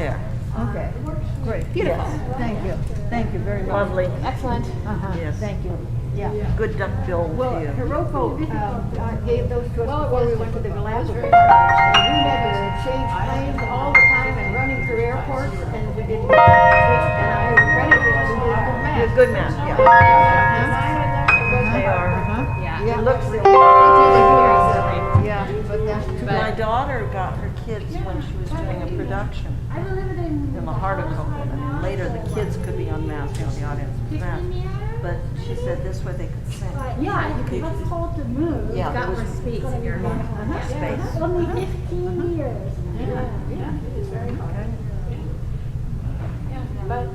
there. Okay, great, beautiful. Yes. Thank you very much. Lovely. Excellent. Yes. Thank you. Yeah. Good duck bill Well, to you. Hiroko gave those to us before we went to the Galapagos. And we had to change planes all the time and running through airports, and we didn't. And I credit it to You're a good man, yeah. They are. Yeah. It looks Yeah, but that's too My bad. daughter got her kids when she was doing a production in the heart of Copeland. And later the kids could be unmasked, the audience was masked. But she said this way they could sing. Yeah, you can let's hold to move. Yeah, Got there more was space in your space. Only 15 years. Yeah, it is very hard. But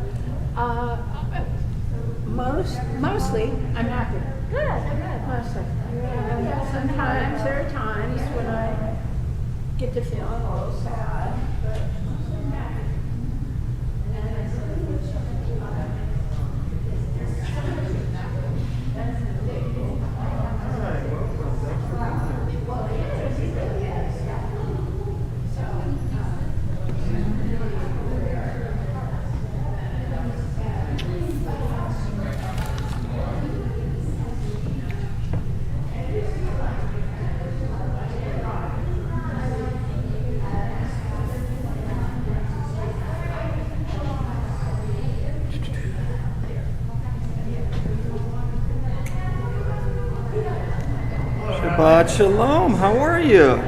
mostly, I'm happy. Good. Mostly. Sometimes there are times when I get to feel a little sad, but Shabbat Shalom, how are you?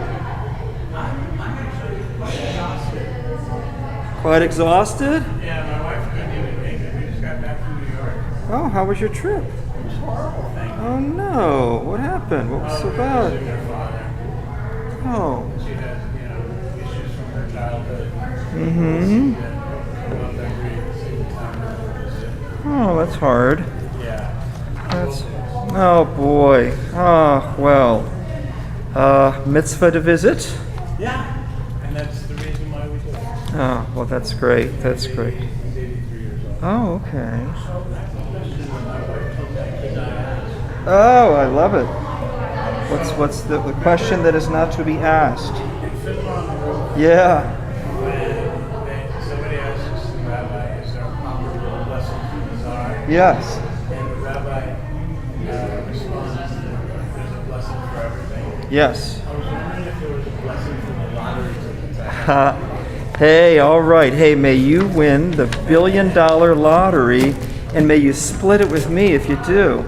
Quite exhausted? Yeah, my wife couldn't even make it. We just got back from New York. Oh, how was your trip? It was horrible, thank you. Oh no, what happened? What was so Losing bad? their father. Oh. She has, issues from her childhood. Mm-hmm. Oh, that's hard. Yeah. That's, oh boy. Oh, well. Mitzvah to visit? Yeah. And that's the reason why we did it. Oh, well, that's great. That's great. He's 83 years old. Oh, okay. My wife told me I could not ask. Oh, I love it. What's the question that is not to be asked? In Fiddler on the Roof, Yeah. when somebody asks the rabbi, is there a proper blessing for the czar? Yes. And the rabbi responds, there's a blessing for everything. Yes. I was wondering if there was a blessing for the lottery tickets. Hey, all right. Hey, may you win the $1 billion lottery, and may you split it with me if you do.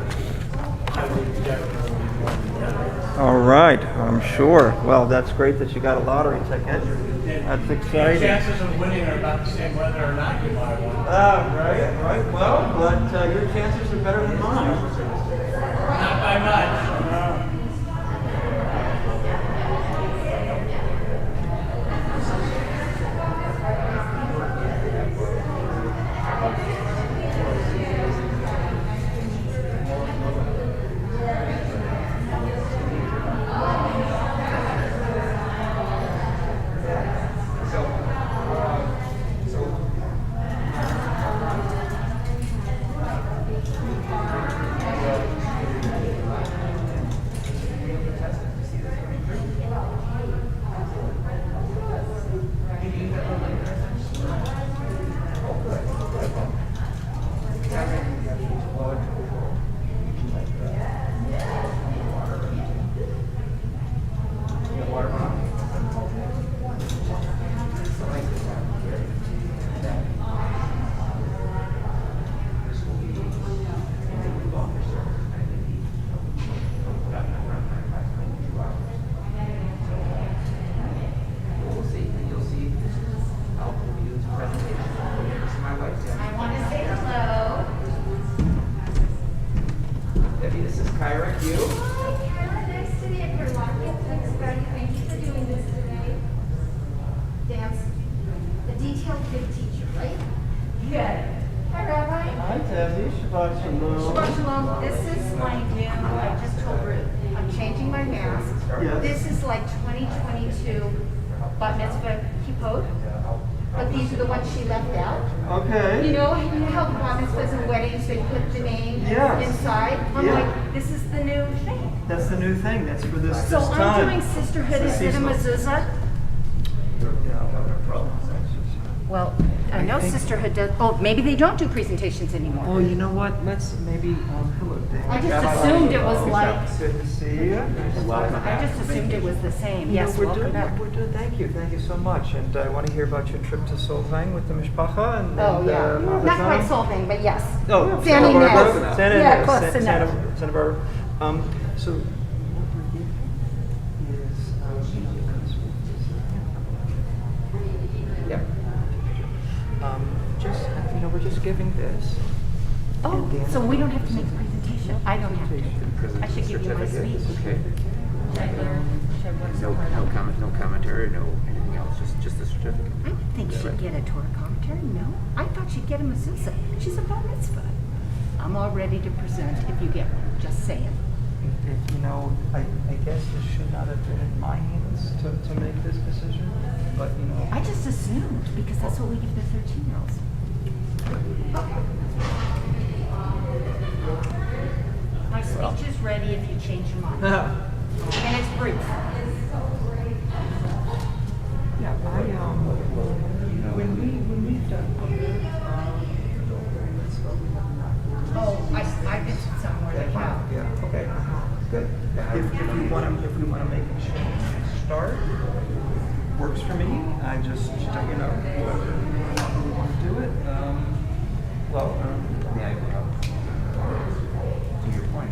I would definitely want to get it. All right, I'm sure. Well, that's great that you got a lottery ticket. That's The exciting. chances of winning are about the same whether or not you buy one. Right. Well, but your chances are better than mine. Not by much. Shabbat Shalom. Shabbat Shalom. This is my new, I just told Ruth, I'm changing my mask. Yes. This is like 2022 bat mitzvah kippot, but these are the ones she left out. Okay. You know how bat mitzvahs and weddings, they put the name Yes. inside? I'm Yeah. like, this is the new thing. That's the new thing. That's for this So this I'm time. doing sisterhood It's instead of seasonal. mezuzah. Well, I know think- Sisterhood does, oh, maybe they don't do presentations anymore. Oh, you know what? Let's maybe, hello, Dave. I just assumed it was like, Good to see you. I just assumed it was the same. You know, Yes, we're welcome doing, back. we're doing, thank you so much. And I want to hear about your trip to Solvang with the Mishpacha and Oh, yeah. Mazel. Not quite Solvang, but yes. Oh, Santa Santa Barbara? Ynez. Santa Yeah, Ynez, close enough. Santa Barbara. So what we're giving is, yeah. Just, you know, we're just giving this. Oh, And then- so we don't have to make a presentation? I don't have to. I should give you my speech. Okay. No commentary, no anything else, just the certificate. I didn't think she'd get a Torah commentary, no. I thought she'd get a mezuzah. She's a bar mitzvah. I'm all ready to present if you get one, just saying. You know, I guess this should not have been in my hands to make this decision, but you know. I just assumed, because that's what we give the 13-year-olds. My speech is ready if you change your mind. And it's brief. Yeah, when we've done Oh, I visited somewhere they have. yeah, okay, good. If we want to make a change, start works for me. I just you know whoever we want to do it. To your point,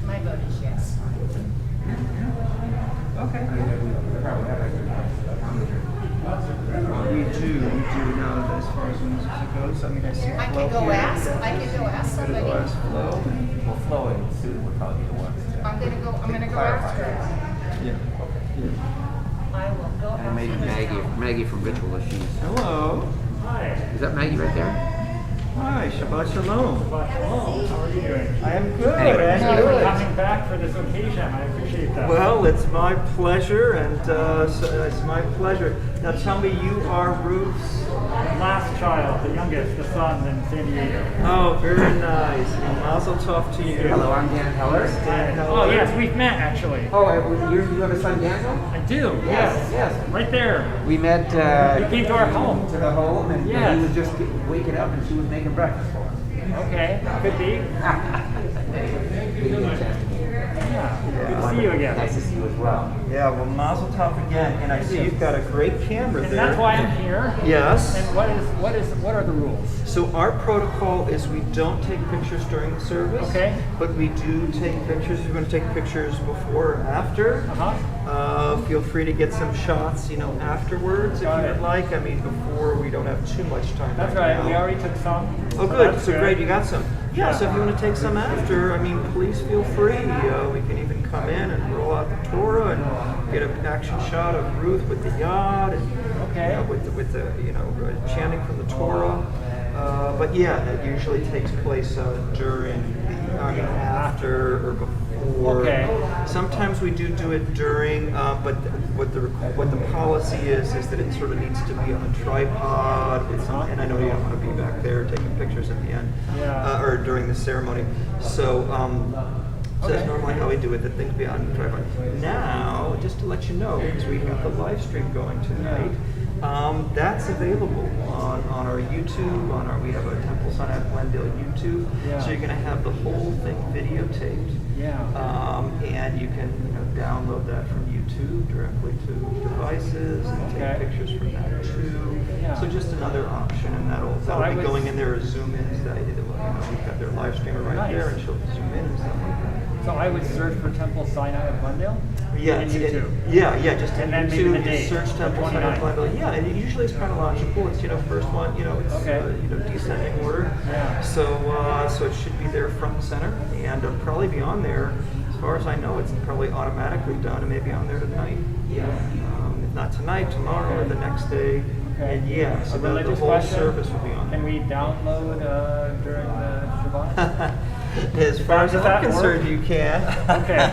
My vote is yes. Okay. We do know that as far as music goes. I mean, I see I Flo could go here. ask Could somebody. go ask Flo. well, Flo and Sue would probably be the ones. I'm gonna go ask her. Yeah. I will go And maybe Maggie from Ritual, if she's. Hello. Is that Maggie right there? Hi, Shabbat Shalom. Hello, how are you doing? I am good. Anyway, and Thank you you? for coming back for this occasion. I appreciate that. Well, it's my pleasure, and it's my pleasure. Now tell me, you are Ruth's. Last child, the youngest, the son in San Diego. Oh, very nice. Well, Mazel tov to you. Hello, I'm Dan Heller. Dan Heller. Oh yes, we've met actually. Oh, you have a son, Daniel? I do. Yes. Yes. Right there. We met. You came to our home. To the home, and Yes. he was just waking up, and she was making breakfast for us. Okay, could be. Didn't get a chance to meet her. Yeah. Good to see you again. Nice to see you as well. Yeah, well, Mazel tov again, and I see you've got a great camera And there. that's why I'm here. Yes. And what are the rules? So our protocol is we don't take pictures during the service. Okay. But we do take pictures. If you're going to take pictures before or after, feel free to get some shots, you know, afterwards if Got you it. would like. I mean, before we don't have too much time. That's right. now. We already took some. Oh, good. that's So great, you got some. Yeah. So if you want to take some after, I mean, please feel free. We can even come in and roll out the Torah and get an action shot of Ruth with the yad and Okay. you know, with the chanting from the Torah. But yeah, that usually takes place during after or before. Okay. Sometimes we do it during, but what the policy is that it sort of needs to be on a tripod with some, and I know you don't want to be back there taking pictures at the end or during the ceremony. So. So that's normally how we do it, that things be on the tripod. Now, just to let you know, because we have the live stream going tonight, that's available on our YouTube, we have a Temple Sinai Glendale YouTube, so you're going to have the whole thing videotaped. Yeah. And you can download that from YouTube directly to devices and take pictures from that too. Yeah. So just another option, and that'll be going in there as zoom-ins. We've got their live streamer right there, and she'll zoom in and stuff like that. So I would search for Temple Sinai of Glendale? Yeah, In YouTube. Just And in then maybe the YouTube, date, search Temple Sinai 29. Glendale. Yeah, and usually it's chronological. It's first one, it's descending order. Yeah. So it should be there front and center, and it'll probably be on there. As far as I know, it's probably automatically done, and maybe on there tonight. If not tonight, tomorrow, or the next day. Okay. And so A the religious whole question? service will be on there. Can we download during the Shabbat? As far as Does I'm that concerned, work? you can. Okay.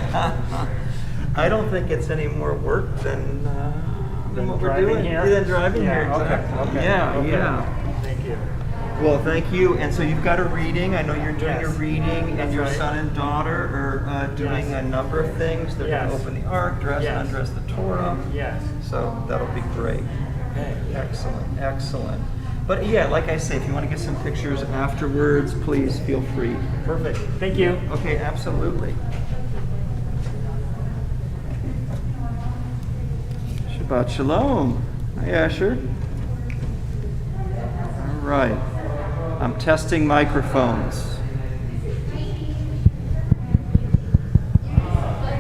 I don't think it's any more work than what we're driving doing. here? Than driving Yeah, here. okay, Exactly. okay, Yeah, okay. yeah. Thank you. Well, thank you. And so you've got a reading. I know you're doing a Yes. reading, and That's your right. son and daughter are doing Yes. a number of things. They're going Yes. to open the ark, dress Yes. and undress the Torah. Yes. So that'll be great. Okay. Excellent, excellent. But yeah, like I say, if you want to get some pictures afterwards, please feel free. Perfect. Thank you. Okay, absolutely. Shabbat Shalom. Hi, Asher. All right. I'm testing microphones.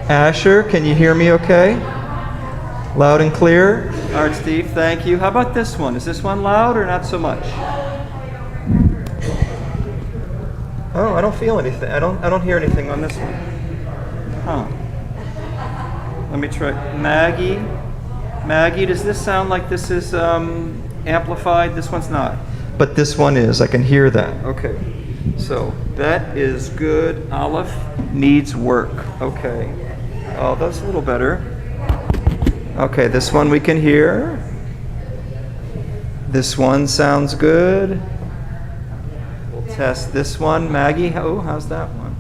Asher, can you hear me okay? Loud and clear? All right, Steve, thank you. How about this one? Is this one loud or not so much? Oh, I don't feel anything. I don't hear anything on this one. Huh. Let me try. Maggie, does this sound like this is amplified? This one's not. But this one is. I can hear that. Okay. So that is good. Aleph needs work. Okay. Oh, that's a little better. Okay, this one we can hear. This one sounds good. We'll test this one. Maggie, oh, how's that one?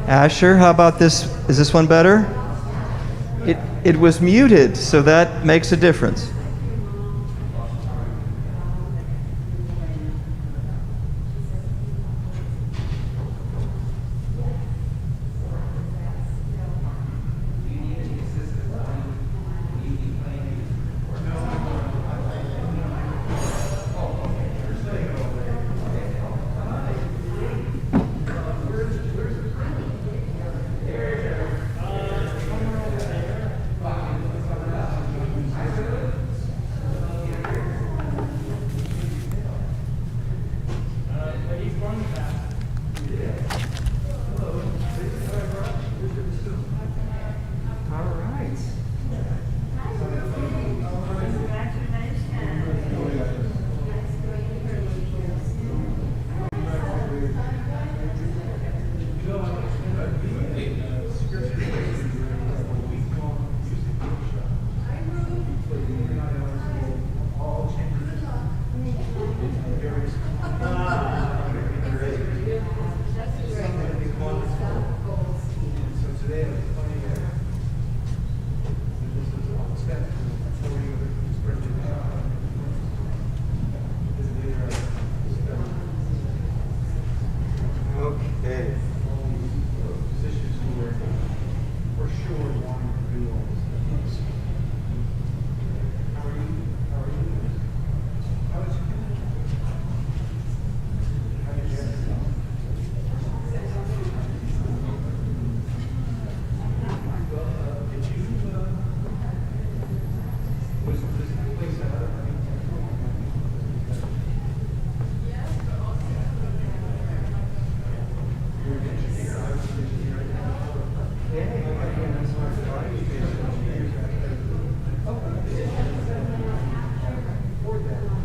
Asher, how about this? Is this one better? It was muted, so that makes a difference.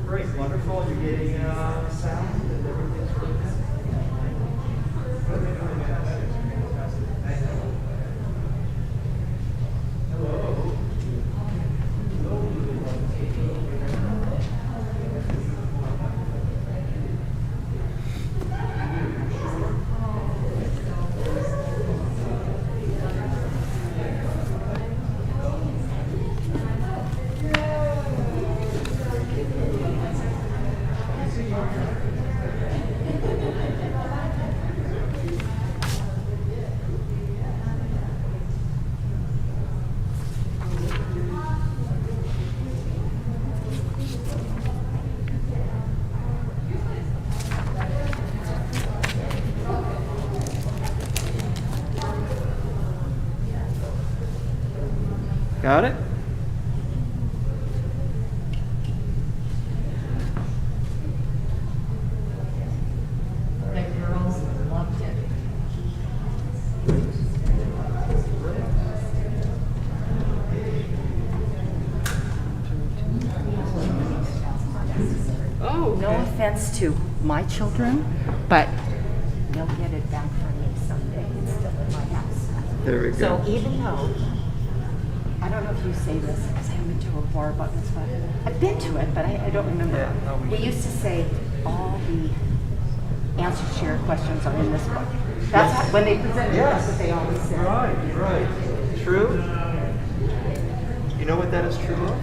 Great, wonderful. You're getting sound and everything's working. Hello. Got it? The girls loved it. offense to my children, but they'll get it back from me someday. It's still in my house. There we go. So even though, I don't know if you say this, because I haven't been to a bar about this, but I've been to it, but I don't remember. Yeah, oh, we We should. used to say all the answers to your questions are in this book. That's how, when they presented it, that's what they always said. Right. True? You know what that is true of?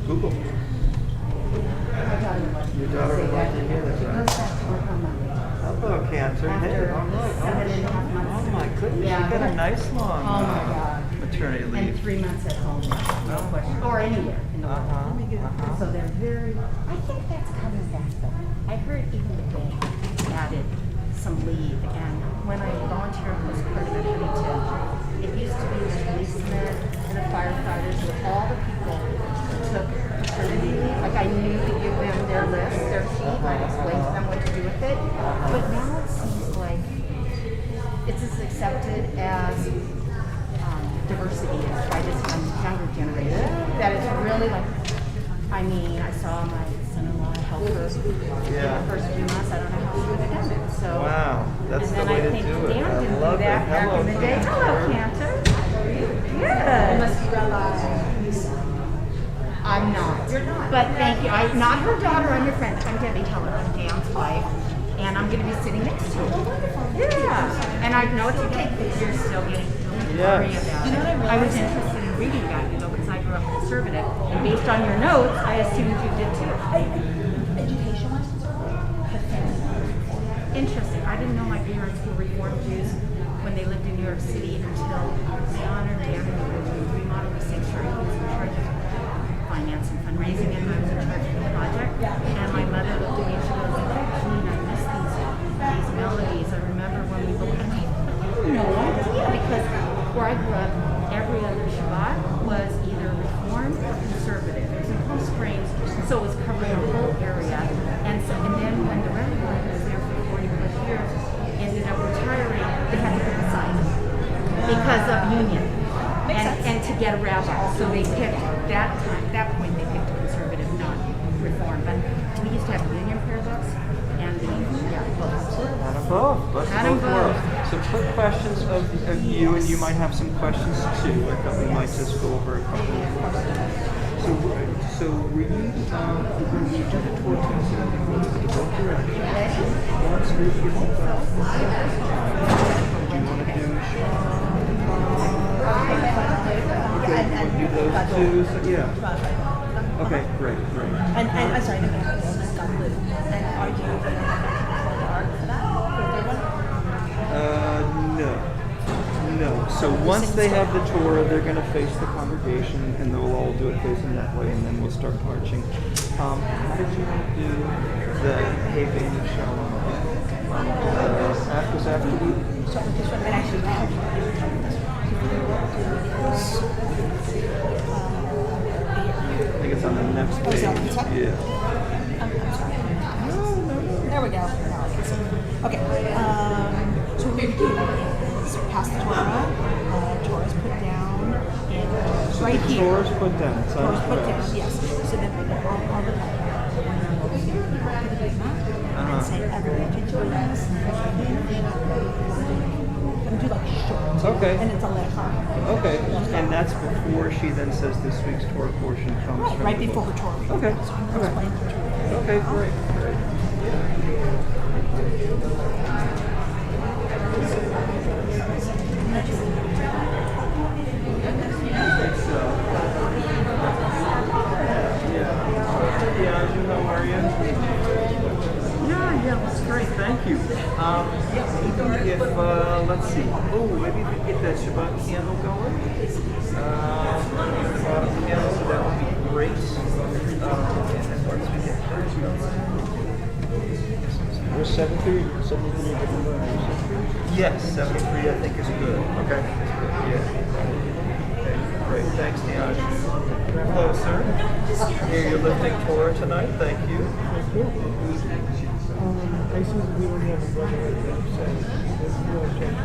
Google. Your daughter would like to hear that, She right? goes back to work on Monday. Hello, Cancer. Hey, After all right. 7.5 months. Oh my goodness, Yeah, you got a but- nice long Oh my God. maternity And leave. 3 months at home, no question, or anywhere in the world. So they're very, I think that's coming back though. I heard even the bank added some leave, and when I volunteered was part of it, Huntington, it used to be the policemen and the firefighters with all the people who took paternity leave. Like I knew to give them their list, their sheet, and I explained to them what to do with it. But now it seems like it's as accepted as diversity is by this younger generation. That it's really like, I mean, I saw my son-in-law help her in Yeah. the first few months. I don't know how she would have done it. So, Wow, that's and the then way I to think do it. Dan I didn't love do that it. back Hello, in the day. Cantor. Hello, Cantor. Good. I'm not. You're not. But thank you. I'm not her daughter. I'm your friend. I'm Debbie Teller. I'm Dan's wife. And I'm going to be sitting next to her. Yeah. And I know it's okay because you're still getting worried about it. I was interested in reading about you, though, because I grew up conservative. And based on your notes, I assumed you did too. Education lessons are Interesting. I didn't know my parents were Reformed Jews when they lived in New York City until they honored Dan and remodeled the sanctuary. He was in charge of finance and fundraising, and I was in charge of the project. And my mother looked at me and she goes, Jean, I miss these melodies. I remember when we both, and I had no idea, because where I grew up, every other Shabbat was either Reformed or conservative. It was in Palm Springs, so it was covering the whole area. And then when the Reverend was there for 40 plus years, ended up retiring, they had to pick a side because of union and to get a rabbi. So they picked that point they picked conservative, not Reform. But we used to have union prayer books and the both. Not of both. Let's Not of both work. So quick questions of you, and you might have some questions too. I thought we might just go over a couple of questions. So were you, when you do the tour test, both directions? Once you're do you want to do okay, you want to do those two? So, yeah. Okay, great. And I'm sorry, and are you going to have the art for that? No. So once they have the Torah, they're going to face the congregation, and they'll all do it facing that way, and then we'll start marching. How did you do the Having Shalom? After we? So I'm just wondering, actually, I think it's on the next page. is that on this one? Yeah. I'm sorry. There we go. Now I can see. Okay. So what we do is pass the Torah. Torah's put down in right here. Torah's put down. It's on Torah's the put grass. down, yes. So then we put all the and say everybody to relax. And do like short. Okay. And it's a lecha. Okay. And that's before she then says this week's Torah portion comes from Right the before book. the Torah. Okay. So I'm going to explain the Torah. Okay, great. How are you? Yeah, that's great. Thank you. If let's see. Oh, maybe we can get that Shabbat candle going. The bottom candle, so that would be great. And then once we get We're 73 different varieties. Yes, 73 I think is good. Okay. Yeah. Okay, great. Thanks, Dion. Hello, sir. Here you're lifting Torah tonight. Thank you. I see we don't have a brother like that, so there's no change.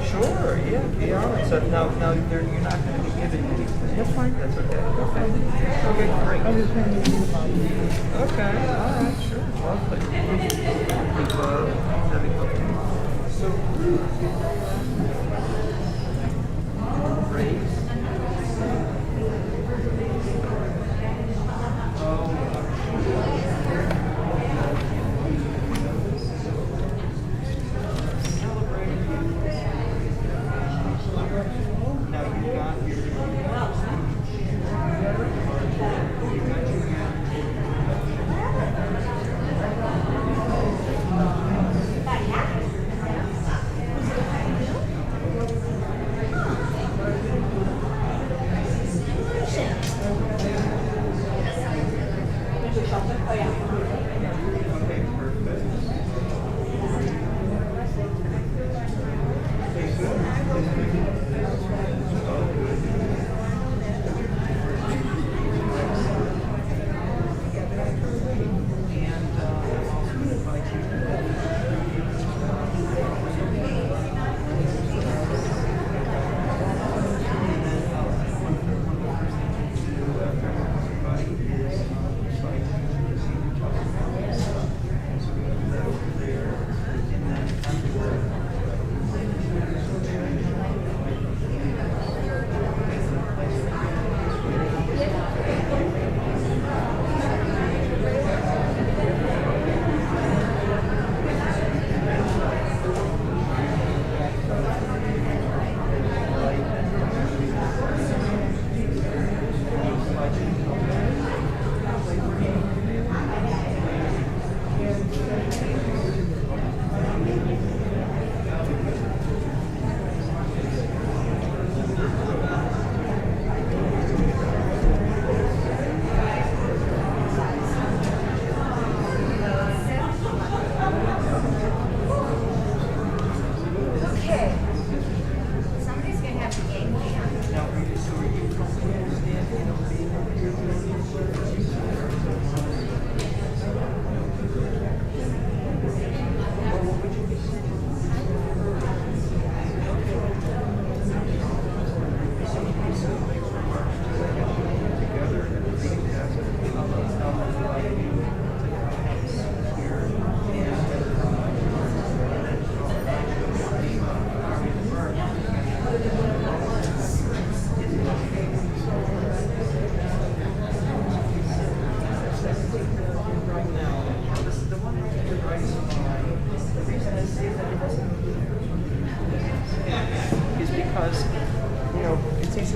Sure, yeah, be honest. So now you're not going to be giving anything. That's fine. That's okay. Okay, great. I was trying to read about it. Okay, all right, sure. Lovely. That'd be lovely. So, great.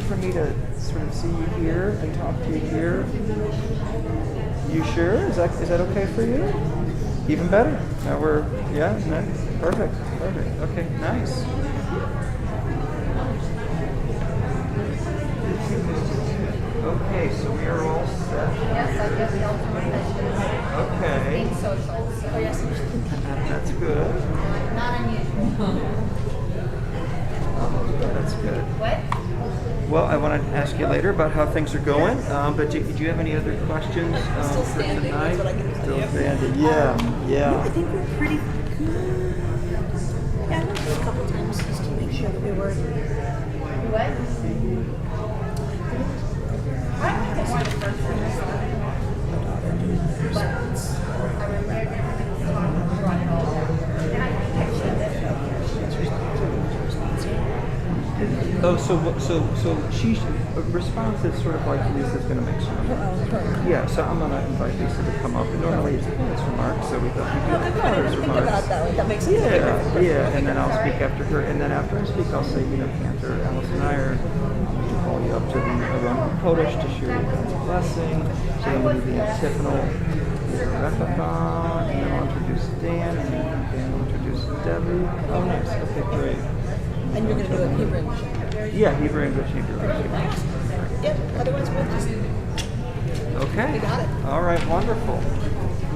For me to sort of see you here and talk to you here. You sure? Is that okay for you? Even better. Now we're nice. Perfect. Okay, nice. Okay, so we are all set. Yes, I just helped my husband. Okay. Being social. So yes, That's good. not unusual. That's good. What? Well, I want to ask you later about how things are going, but do you have any other questions Still for standing, tonight? that's what I can tell Still you. standing, No, I yeah. think we're pretty good. Yeah, I went a couple times just to make sure that we were. What? I think it's one of the first things. But I remember everything was talking throughout it all. And I think I should have. Oh, so she response is sort of like Lisa's going to make some. Yeah, so I'm going to invite Lisa to come up. And normally it's remarks, so we thought we'd do I didn't think about that. Like, that makes sense. Yeah, and then I'll speak after her, and then after I speak, I'll say, Cantor, Alice and I are to call you up to the Aron Kodesh to share God's blessing. So then we'll do the antiphonal, and then I'll introduce Dan, and then Dan will introduce Debbie. Oh, nice. Okay, great. And you're going to do it Hebrew English. Yeah, Hebrew English, Hebrew English. Yep, otherwise we'll just. Okay. You got it. All right, wonderful.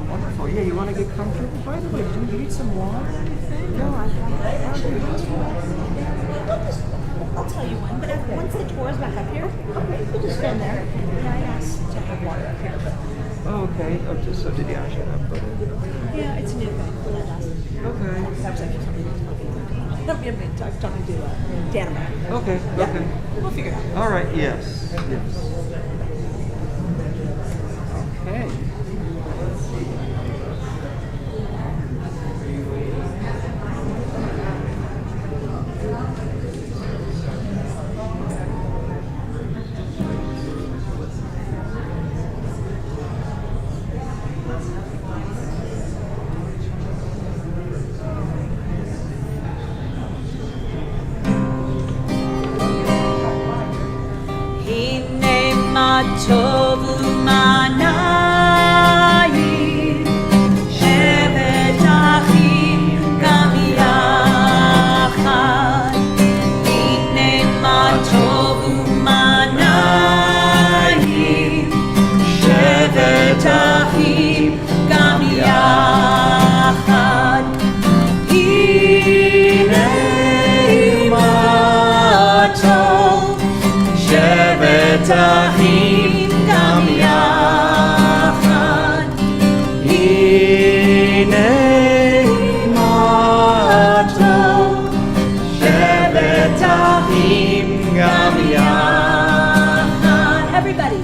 Wonderful. Yeah, you want to get comfortable? By the way, do you need some water or anything? No, I'll tell you when, but once the tour is back up here, we'll just stand there. Yeah, I asked to have water up here, but. Oh, okay. Oh, so did Asha put it? Yeah, it's new. Okay. That was actually something to talk about. Don't be a big talk. Don't do Dynamite. Okay, okay. We'll figure it out. All right, yes. Yes. Okay. Tovu manayim, shevet achim gam yachad. Hine ma tovu manayim, shevet achim gam yachad. Hine ma tov, shevet achim. Everybody.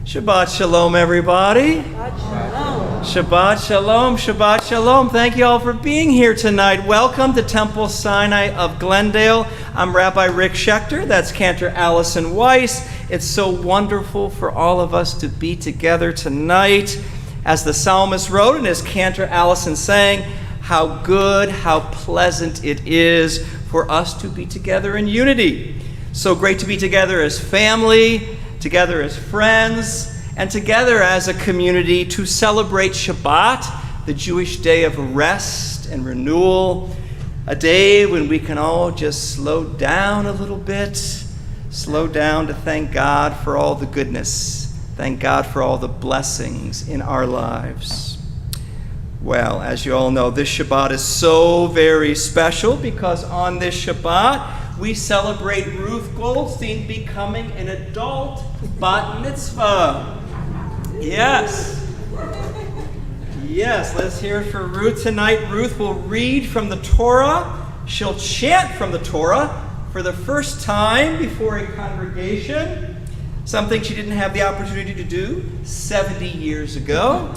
Shabbat Shalom, everybody. Shabbat Shalom, Shabbat Shalom. Thank you all for being here tonight. Welcome to Temple Sinai of Glendale. I'm Rabbi Rick Schechter. That's Cantor Allison Weiss. It's so wonderful for all of us to be together tonight. As the psalmist wrote and as Cantor Allison sang, how good, how pleasant it is for us to be together in unity. So great to be together as family, together as friends, and together as a community to celebrate Shabbat, the Jewish day of rest and renewal, a day when we can all just slow down a little bit, slow down to thank God for all the goodness, thank God for all the blessings in our lives. Well, as you all know, this Shabbat is so very special because on this Shabbat, we celebrate Ruth Goldstein becoming an adult bat mitzvah. Yes. Yes, let's hear it for Ruth tonight. Ruth will read from the Torah. She'll chant from the Torah for the first time before a congregation, something she didn't have the opportunity to do 70 years ago.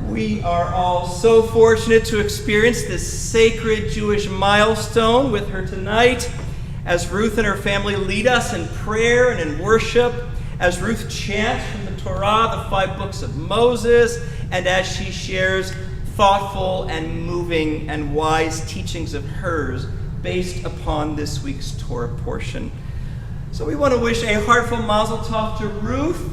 We are all so fortunate to experience this sacred Jewish milestone with her tonight as Ruth and her family lead us in prayer and in worship, as Ruth chants from the Torah, the 5 books of Moses, and as she shares thoughtful and moving and wise teachings of hers based upon this week's Torah portion. So we want to wish a heartfelt Mazel Tov to Ruth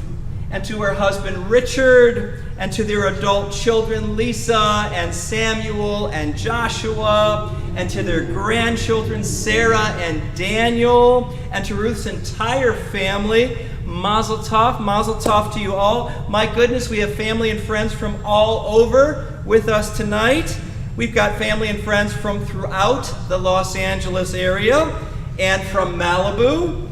and to her husband Richard and to their adult children Lisa and Samuel and Joshua and to their grandchildren Sarah and Daniel and to Ruth's entire family. Mazel Tov to you all. My goodness, we have family and friends from all over with us tonight. We've got family and friends from throughout the Los Angeles area and from Malibu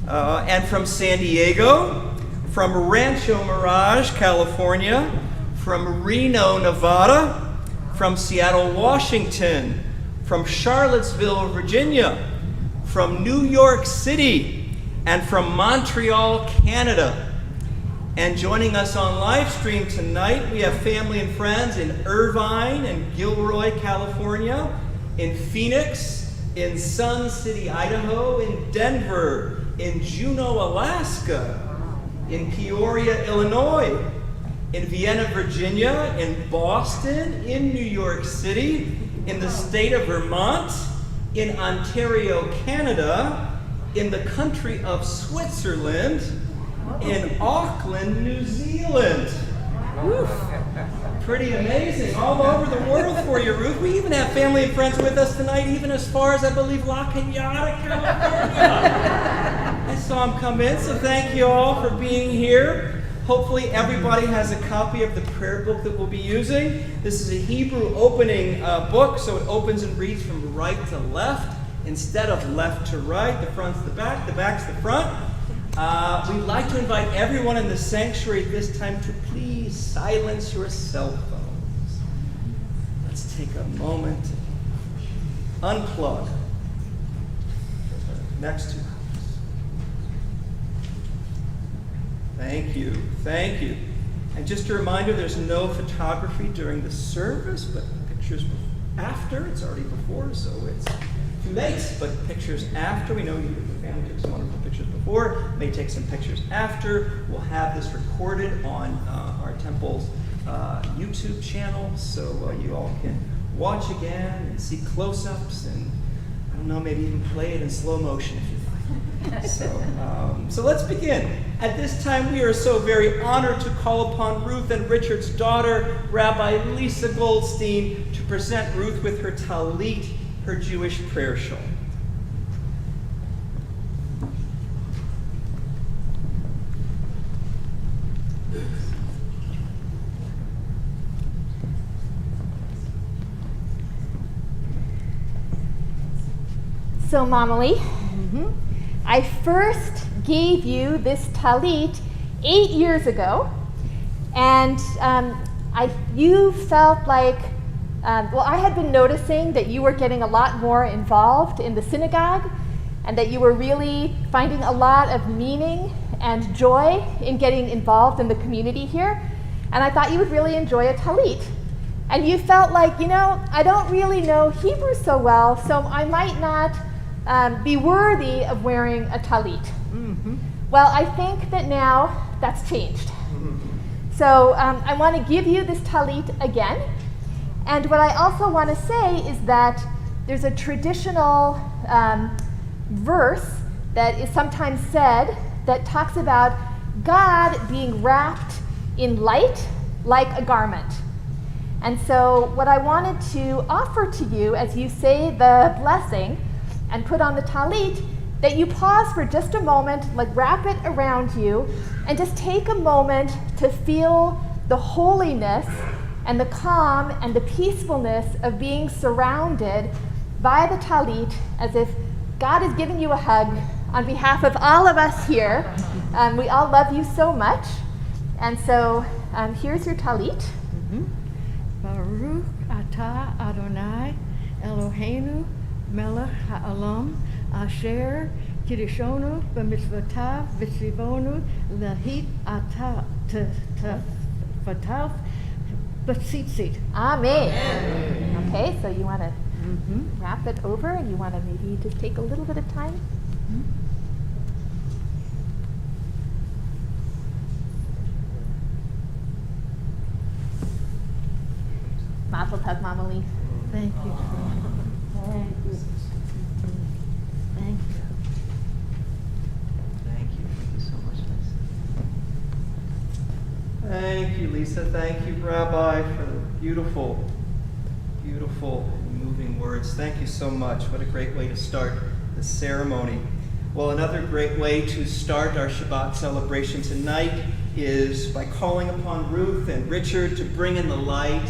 and from San Diego, from Rancho Mirage, California, from Reno, Nevada, from Seattle, Washington, from Charlottesville, Virginia, from New York City, and from Montreal, Canada. And joining us on live stream tonight, we have family and friends in Irvine and Gilroy, California, in Phoenix, in Sun City, Idaho, in Denver, in Juneau, Alaska, in Peoria, Illinois, in Vienna, Virginia, in Boston, in New York City, in the state of Vermont, in Ontario, Canada, in the country of Switzerland, in Auckland, New Zealand. Whew. Pretty amazing. All over the world for you, Ruth. We even have family and friends with us tonight, even as far as, I believe, La Cañada, California. I saw them come in, so thank you all for being here. Hopefully everybody has a copy of the prayer book that we'll be using. This is a Hebrew opening book, so it opens and reads from right to left instead of left to right. The front's the back, the back's the front. We'd like to invite everyone in the sanctuary at this time to please silence your cell phones. Let's take a moment to unplug. Next to us. Thank you, thank you. And just a reminder, there's no photography during the service, but pictures after. It's already before, so it's too late, but pictures after. We know you, the family, took some wonderful pictures before. May take some pictures after. We'll have this recorded on our Temple's YouTube channel, so you all can watch again and see close-ups and, I don't know, maybe even play it in slow motion if you'd like. So let's begin. At this time, we are so very honored to call upon Ruth and Richard's daughter, Rabbi Lisa Goldstein, to present Ruth with her talit, her Jewish prayer shawl. So, Mamalie, I first gave you this talit 8 years ago, and you felt like, I had been noticing that you were getting a lot more involved in the synagogue, and that you were really finding a lot of meaning and joy in getting involved in the community here, and I thought you would really enjoy a talit. And you felt like, I don't really know Hebrew so well, so I might not be worthy of wearing a talit. Well, I think that now that's changed. So I want to give you this talit again. And what I also want to say is that there's a traditional verse that is sometimes said that talks about God being wrapped in light like a garment. And so what I wanted to offer to you as you say the blessing and put on the talit, that you pause for just a moment, like wrap it around you, and just take a moment to feel the holiness and the calm and the peacefulness of being surrounded by the talit, as if God is giving you a hug on behalf of all of us here. We all love you so much. And so here's your talit. Baruch atah Adonai Eloheinu melech ha'olam asher kiddushonu b'mitzvotav v'tzivonu lahit atah t'fataf b'tzitzit. Amen. Okay, so you want to wrap it over, and you want to maybe just take a little bit of time. Mazel tov, Mamalie. Thank you. Thank you. Thank you. Thank you so much, Lisa. Thank you, Lisa. Thank you, Rabbi, for the beautiful, beautiful, moving words. Thank you so much. What a great way to start the ceremony. Well, another great way to start our Shabbat celebration tonight is by calling upon Ruth and Richard to bring in the light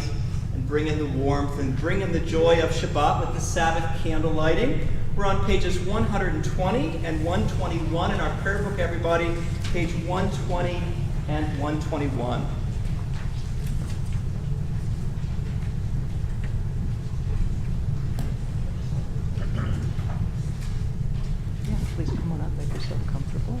and bring in the warmth and bring in the joy of Shabbat with the Sabbath candle lighting. We're on pages 120 and 121 in our prayer book, everybody. Page 120 and 121. Yeah, please come on up, make yourself comfortable.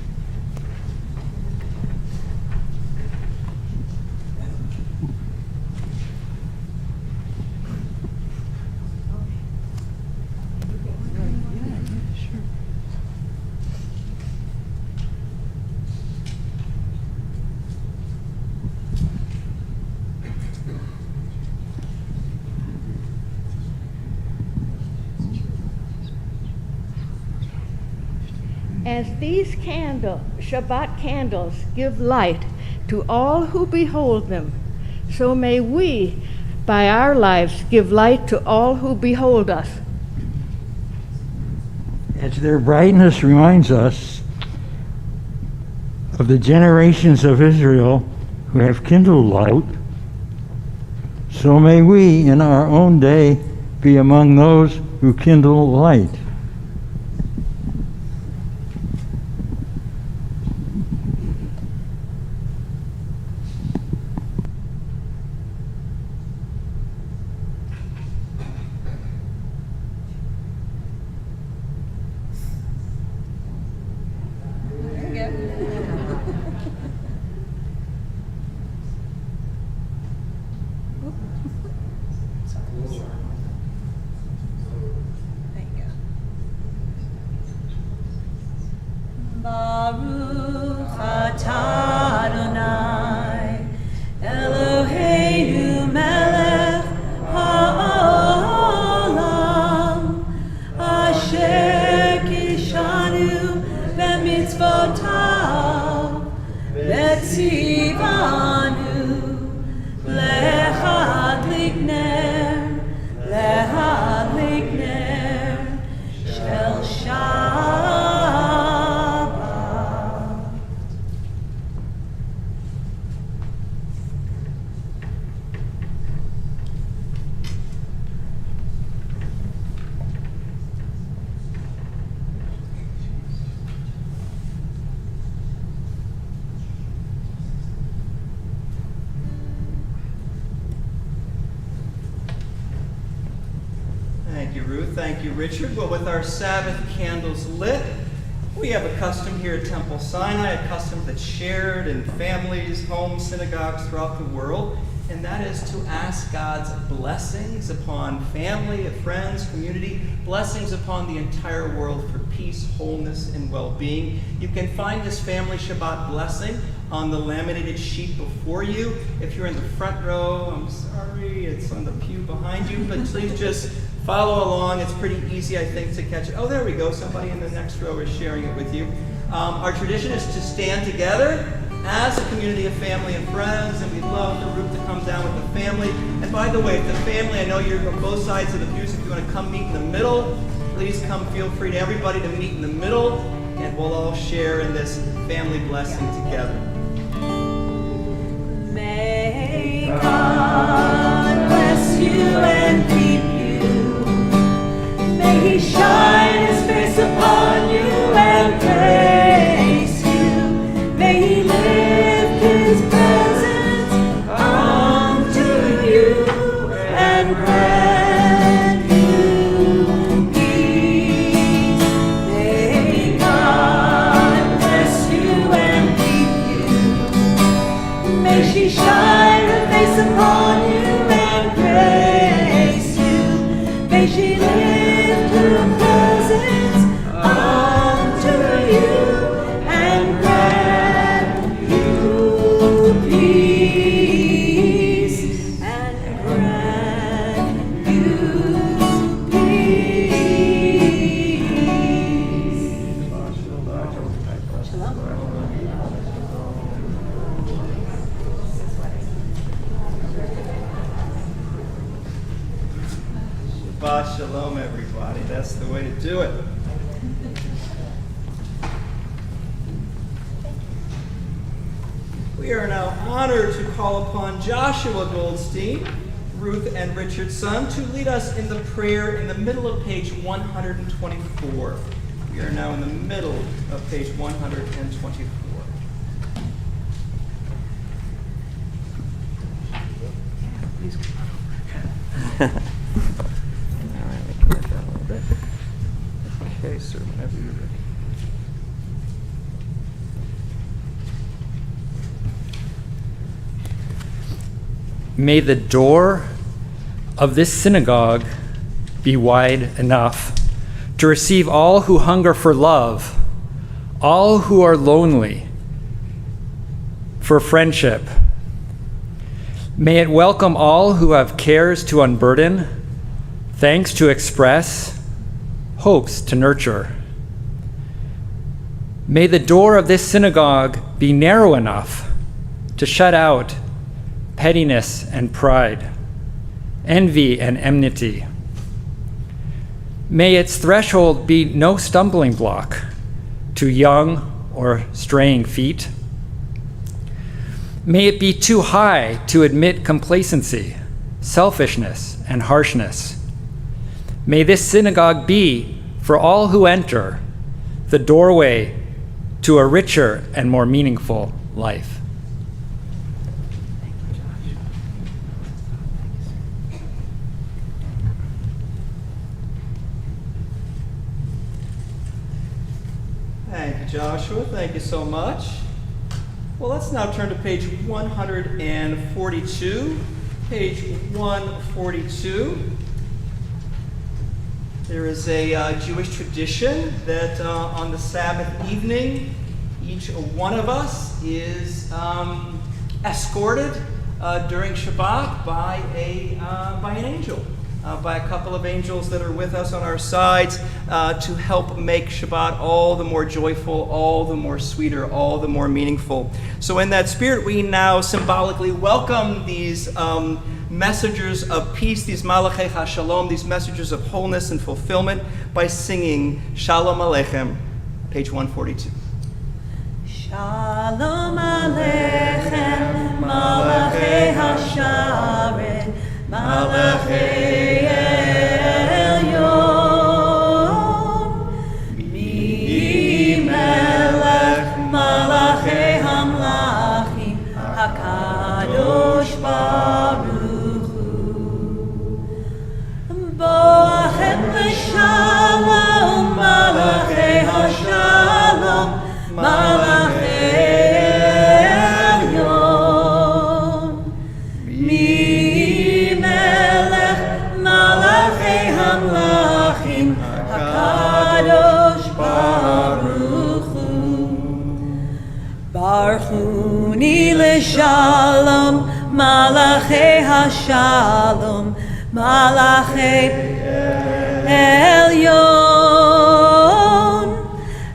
As these Shabbat candles give light to all who behold them, so may we, by our lives, give light to all who behold us. As their brightness reminds us of the generations of Israel who have kindled light, so may we in our own day be among those who kindle light. Baruch atah Adonai, Eloheinu melech ha'olam, asher kishanu b'mitzvotav, v'tzivanu lehadlik ner shel Shabbat. Thank you, Ruth. Thank you, Richard. Well, with our Sabbath candles lit, we have a custom here at Temple Sinai, a custom that's shared in families, homes, synagogues throughout the world, and that is to ask God's blessings upon family, friends, community, blessings upon the entire world for peace, wholeness, and well-being. You can find this family Shabbat blessing on the laminated sheet before you. If you're in the front row, I'm sorry, it's on the pew behind you, but please just follow along. It's pretty easy, I think, to catch it. Oh, there we go. Somebody in the next row is sharing it with you. Our tradition is to stand together as a community of family and friends, and we'd love the Ruth to come down with the family. And by the way, if the family, I know you're from both sides of the pews, if you want to come meet in the middle, please come. Feel free to everybody to meet in the middle, and we'll all share in this family blessing together. May God bless you and keep you. May He shine His face upon you and praise you. May He lift His presence unto you and grant you peace. May God bless you and keep you. May she shine her face upon you and praise you. May she lift her presence unto you and grant you peace. And grant you peace. Shalom. Shabbat Shalom, everybody. That's the way to do it. We are now honored to call upon Joshua Goldstein, Ruth and Richard's son, to lead us in the prayer in the middle of page 124. We are now in the middle of page 124. Please come on over. All right, we can get that a little bit. Okay, sir, whenever you're ready. May the door of this synagogue be wide enough to receive all who hunger for love, all who are lonely for friendship. May it welcome all who have cares to unburden, thanks to express, hopes to nurture. May the door of this synagogue be narrow enough to shut out pettiness and pride, envy and enmity. May its threshold be no stumbling block to young or straying feet. May it be too high to admit complacency, selfishness, and harshness. May this synagogue be, for all who enter, the doorway to a richer and more meaningful life. Thank you, Joshua. Thank you so much. Well, let's now turn to page 142. Page 142. There is a Jewish tradition that on the Sabbath evening, each one of us is escorted during Shabbat by an angel. By a couple of angels that are with us on our sides to help make Shabbat all the more joyful, all the more sweeter, all the more meaningful. So in that spirit, we now symbolically welcome these messengers of peace, these Malachei HaShalom, these messengers of wholeness and fulfillment, by singing Shalom Aleichem, page 142. Shalom Aleichem, Malachei HaSharet, Malachei Elyon, Mi Melech Malachei Hamlachim, HaKadosh Baruch Hu, Boachem L'Shalom, Malachei HaShalom, Malachei Elyon, Mi HaKadosh Baruch Hu, Baruchuni L'Shalom, Malachei HaShalom, Malachei Elyon,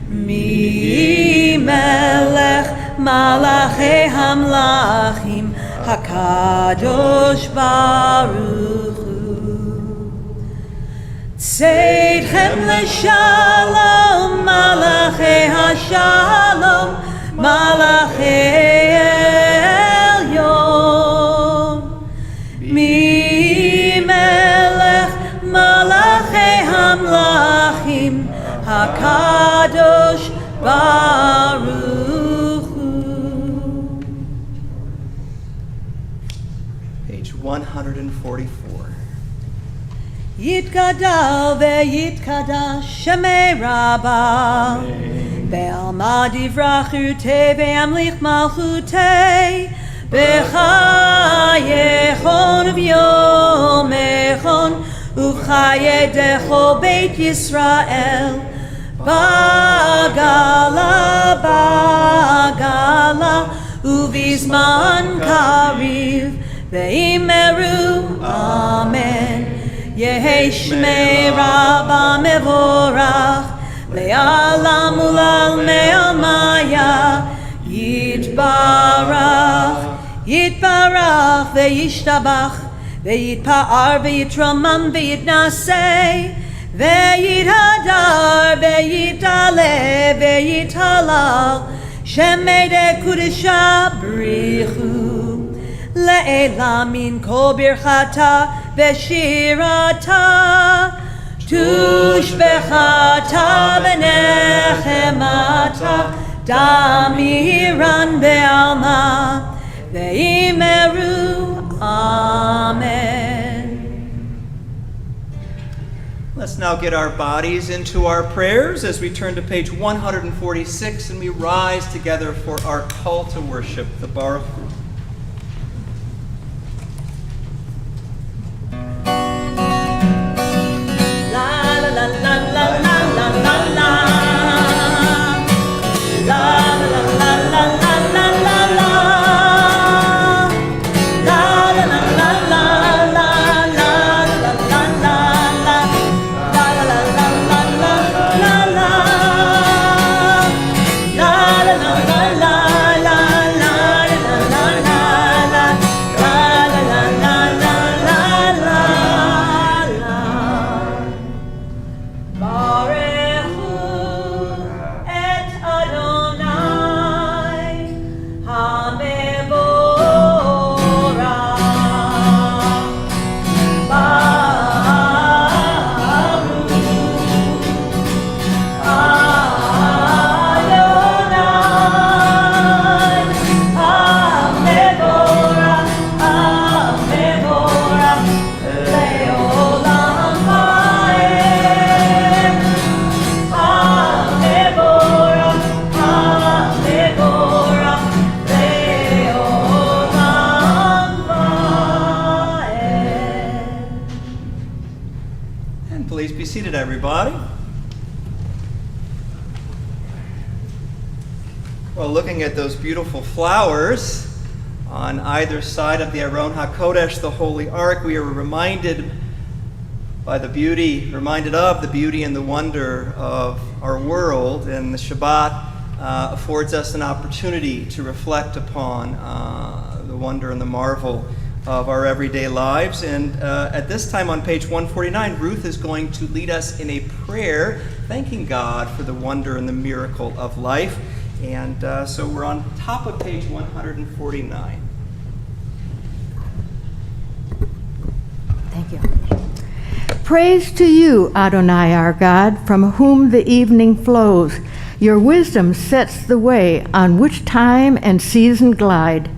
Mi Melech Malachei Hamlachim, HaKadosh Baruch Hu. Tzedchem L'Shalom, Malachei HaShalom, Malachei Elyon, Mi Melech Malachei Hamlachim, HaKadosh Baruch Hu. Page 144. Yitgadal ve'yitkadash Shemei Rabbah Be'alma divrachute ve'amlich malchute B'chayechon v'yomechon Uv'chayedecho Beit Yisrael Bagala Bagala Uv'izman kariv Ve'imeru Amen Yehi Shmei Rabbah Mevorach Le'alam ulal me'amaya Yitbarach Yitbarach ve'yishtabach Ve'yitpa'ar ve'yitramam ve'yitnaseh Ve'yithadar ve'yitale ve'yithalal Shemei de Kudesha Brichu Le'ela min kol birchata ve'shirata Tushbechata ve'nechemata Damiran be'alma ve'imeru Amen. Let's now get our bodies into our prayers as we turn to page 146 and we rise together for our call to worship, the Baruch Hu. Please be seated, everybody. Well, looking at those beautiful flowers on either side of the Aron HaKodesh, the Holy Ark, we are reminded of the beauty and the wonder of our world, and the Shabbat affords us an opportunity to reflect upon the wonder and the marvel of our everyday lives. And at this time on page 149, Ruth is going to lead us in a prayer, thanking God for the wonder and the miracle of life. And so we're on top of page 149. Thank you. Praise to you, Adonai our God, from whom the evening flows. Your wisdom sets the way on which time and season glide.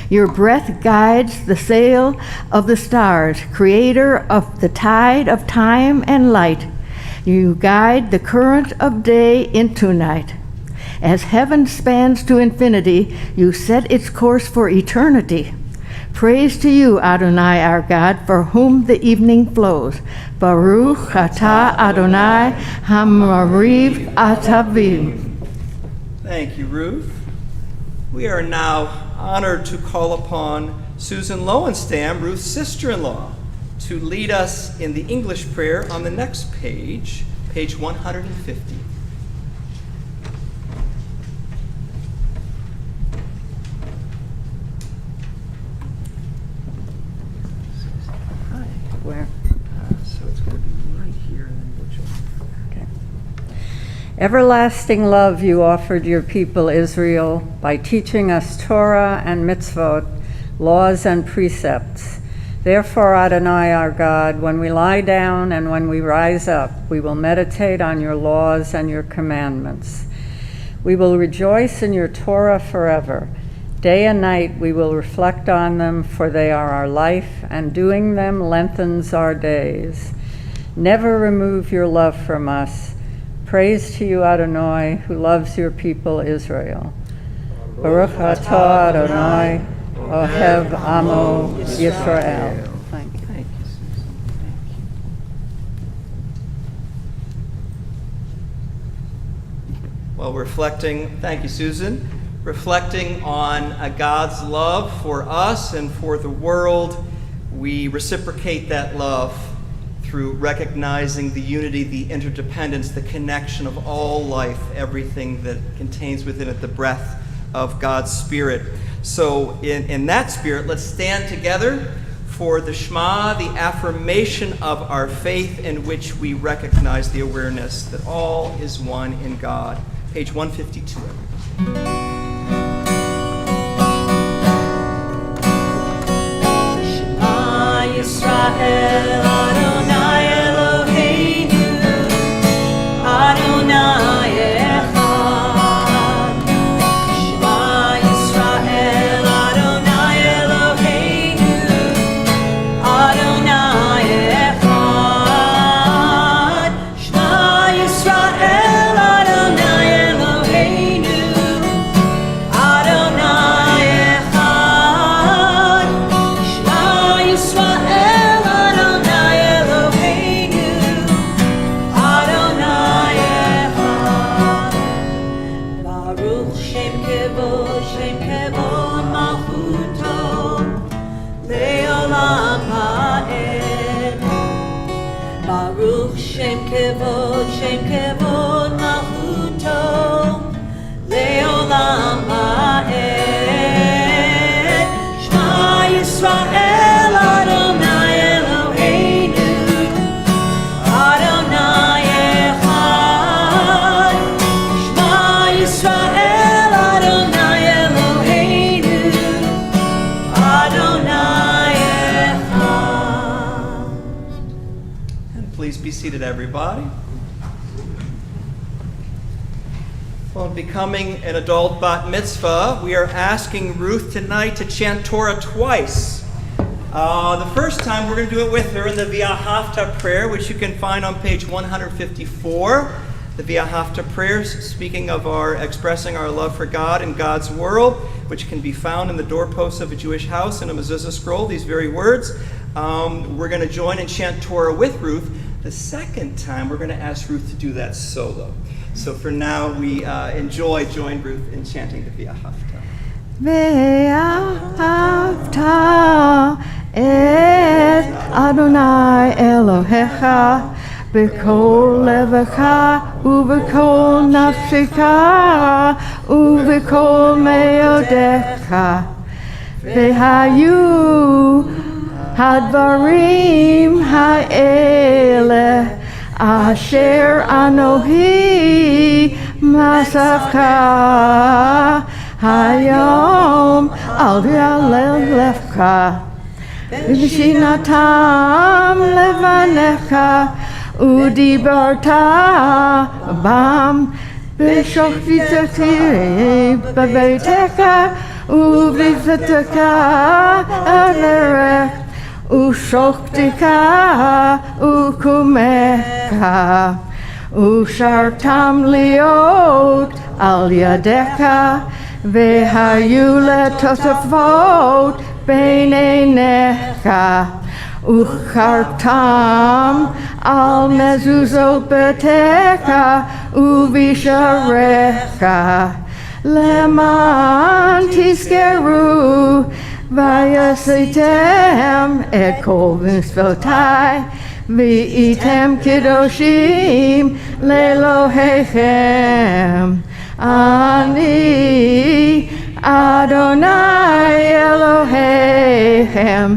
Your breath guides the sail of the stars, creator of the tide of time and light. You guide the current of day into night. As heaven spans to infinity, you set its course for eternity. Praise to you, Adonai our God, for whom the evening flows. Baruch atah Adonai hamariv atavim. Thank you, Ruth. We are now honored to call upon Susan Lowenstam, Ruth's sister-in-law, to lead us in the English prayer on the next page, page 150. Where? So it's going to be right here, and then we'll jump. Okay. Everlasting love you offered your people Israel by teaching us Torah and mitzvot, laws and precepts. Therefore, Adonai our God, when we lie down and when we rise up, we will meditate on your laws and your commandments. We will rejoice in your Torah forever. Day and night we will reflect on them, for they are our life, and doing them lengthens our days. Never remove your love from us. Praise to you, Adonai, who loves your people Israel. Baruch atah Adonai, ohev amo Yisrael. Thank you. Thank you, Susan. Thank you. Well, thank you, Susan. Reflecting on God's love for us and for the world, we reciprocate that love through recognizing the unity, the interdependence, the connection of all life, everything that contains within it the breath of God's Spirit. So in that spirit, let's stand together for the Shema, the affirmation of our faith, in which we recognize the awareness that all is one in God. Page 152, everybody. Yisrael Adonai Eloheinu Adonai Echad Shema Yisrael Adonai Eloheinu Adonai Echad Shema Yisrael Adonai Eloheinu Adonai Echad Shema Yisrael Adonai Eloheinu Adonai Echad Baruch Shem Kevod Malchuto Le'olam Ha'ed Baruch Shem Kevod Malchuto Le'olam Ha'ed Shema Yisrael Adonai Eloheinu Adonai Echad Shema Yisrael Adonai Eloheinu Adonai Echad. And please be seated, everybody. Well, becoming an adult bat mitzvah, we are asking Ruth tonight to chant Torah twice. The first time we're going to do it with her in the V'ahavta prayer, which you can find on page 154. The V'ahavta prayers, speaking of expressing our love for God and God's world, which can be found in the doorposts of a Jewish house in a mezuzah scroll, these very words. We're going to join and chant Torah with Ruth. The second time, we're going to ask Ruth to do that solo. So for now, we join Ruth in chanting the V'ahavta. Ve'ahavta et Adonai Elohecha b'kol levecha u'b'kol nafshecha u'b'kol meodecha ve'hayu hadvarim ha'ele asher anohi masavcha hayom al levcha v'shinatam levanecha udibarta bam v'shofitati b'beitecha uv'vizateka alerech ushoktika ukumecha ushartam liot al yadecha vehayu letosafot beinenecha uchartam al mezuzot betecha uvisharecha leman tiskeru vayasitem et kol mitzvotai v'item kiddoshim lelohechem ani Adonai Elohechem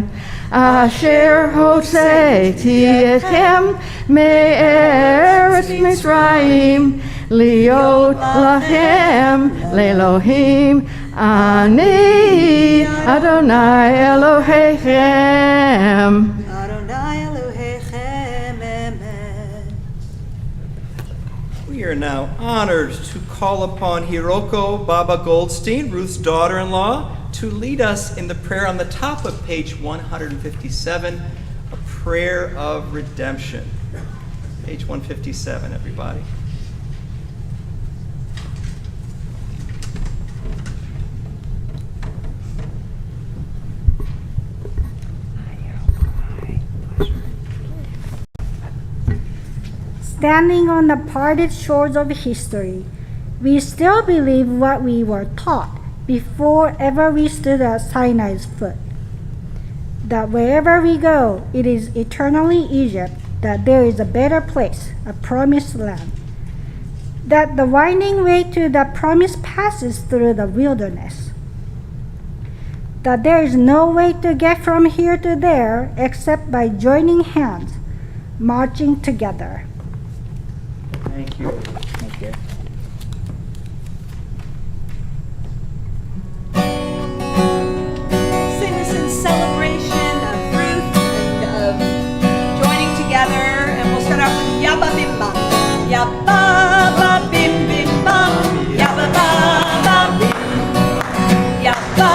asher hotzeti etchem me'eretz Mitzrayim liot lachem le'elohim ani Adonai Elohechem. Adonai Elohechem, amen. We are now honored to call upon Hiroko Baba Goldstein, Ruth's daughter-in-law, to lead us in the prayer on the top of page 157, a prayer of redemption. Page 157, everybody. Standing on the parted shores of history, we still believe what we were taught before ever we stood at Sinai's foot. That wherever we go, it is eternally Egypt, that there is a better place, a promised land. That the winding way to that promise passes through the wilderness. That there is no way to get from here to there except by joining hands, marching together. Thank you. Thank you. Sing this in celebration of Ruth and of joining together, and we'll start off with Yabba Bim Bam. Yabba Ba Bim Bim Bam. Yabba Ba Ba Bim. Yabba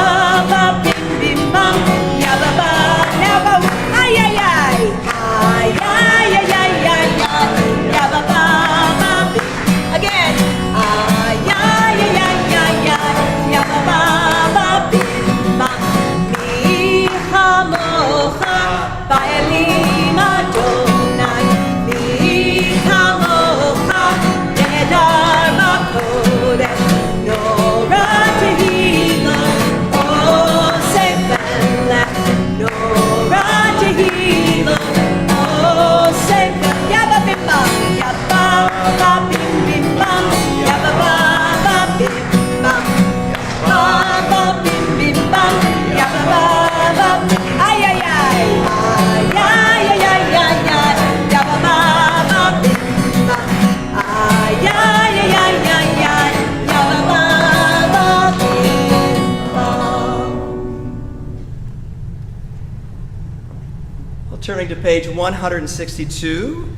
Ba Bim Bim Bam. Yabba Ba Yabba. Ay ay ay. Ay ay ay ay ay ay. Yabba Ba Ba Bim. Again. Ay ay ay ay ay ay. Yabba Ba Ba Bim Bam. Mi hamocha ba'elim Adonai. Mi hamocha nedar b'kodesh. Nora tehila osef elech. Nora tehila osef. Yabba bim bam. Yabba ba bim bim bam. Yabba ba ba bim bam. Ba ba bim bim bam. Yabba ba ba. Ay ay ay. Ay ay ay ay ay ay. Yabba ba ba bim bam. Ay ay ay ay ay ay. Yabba ba ba bim bam. Well, turning to page 162,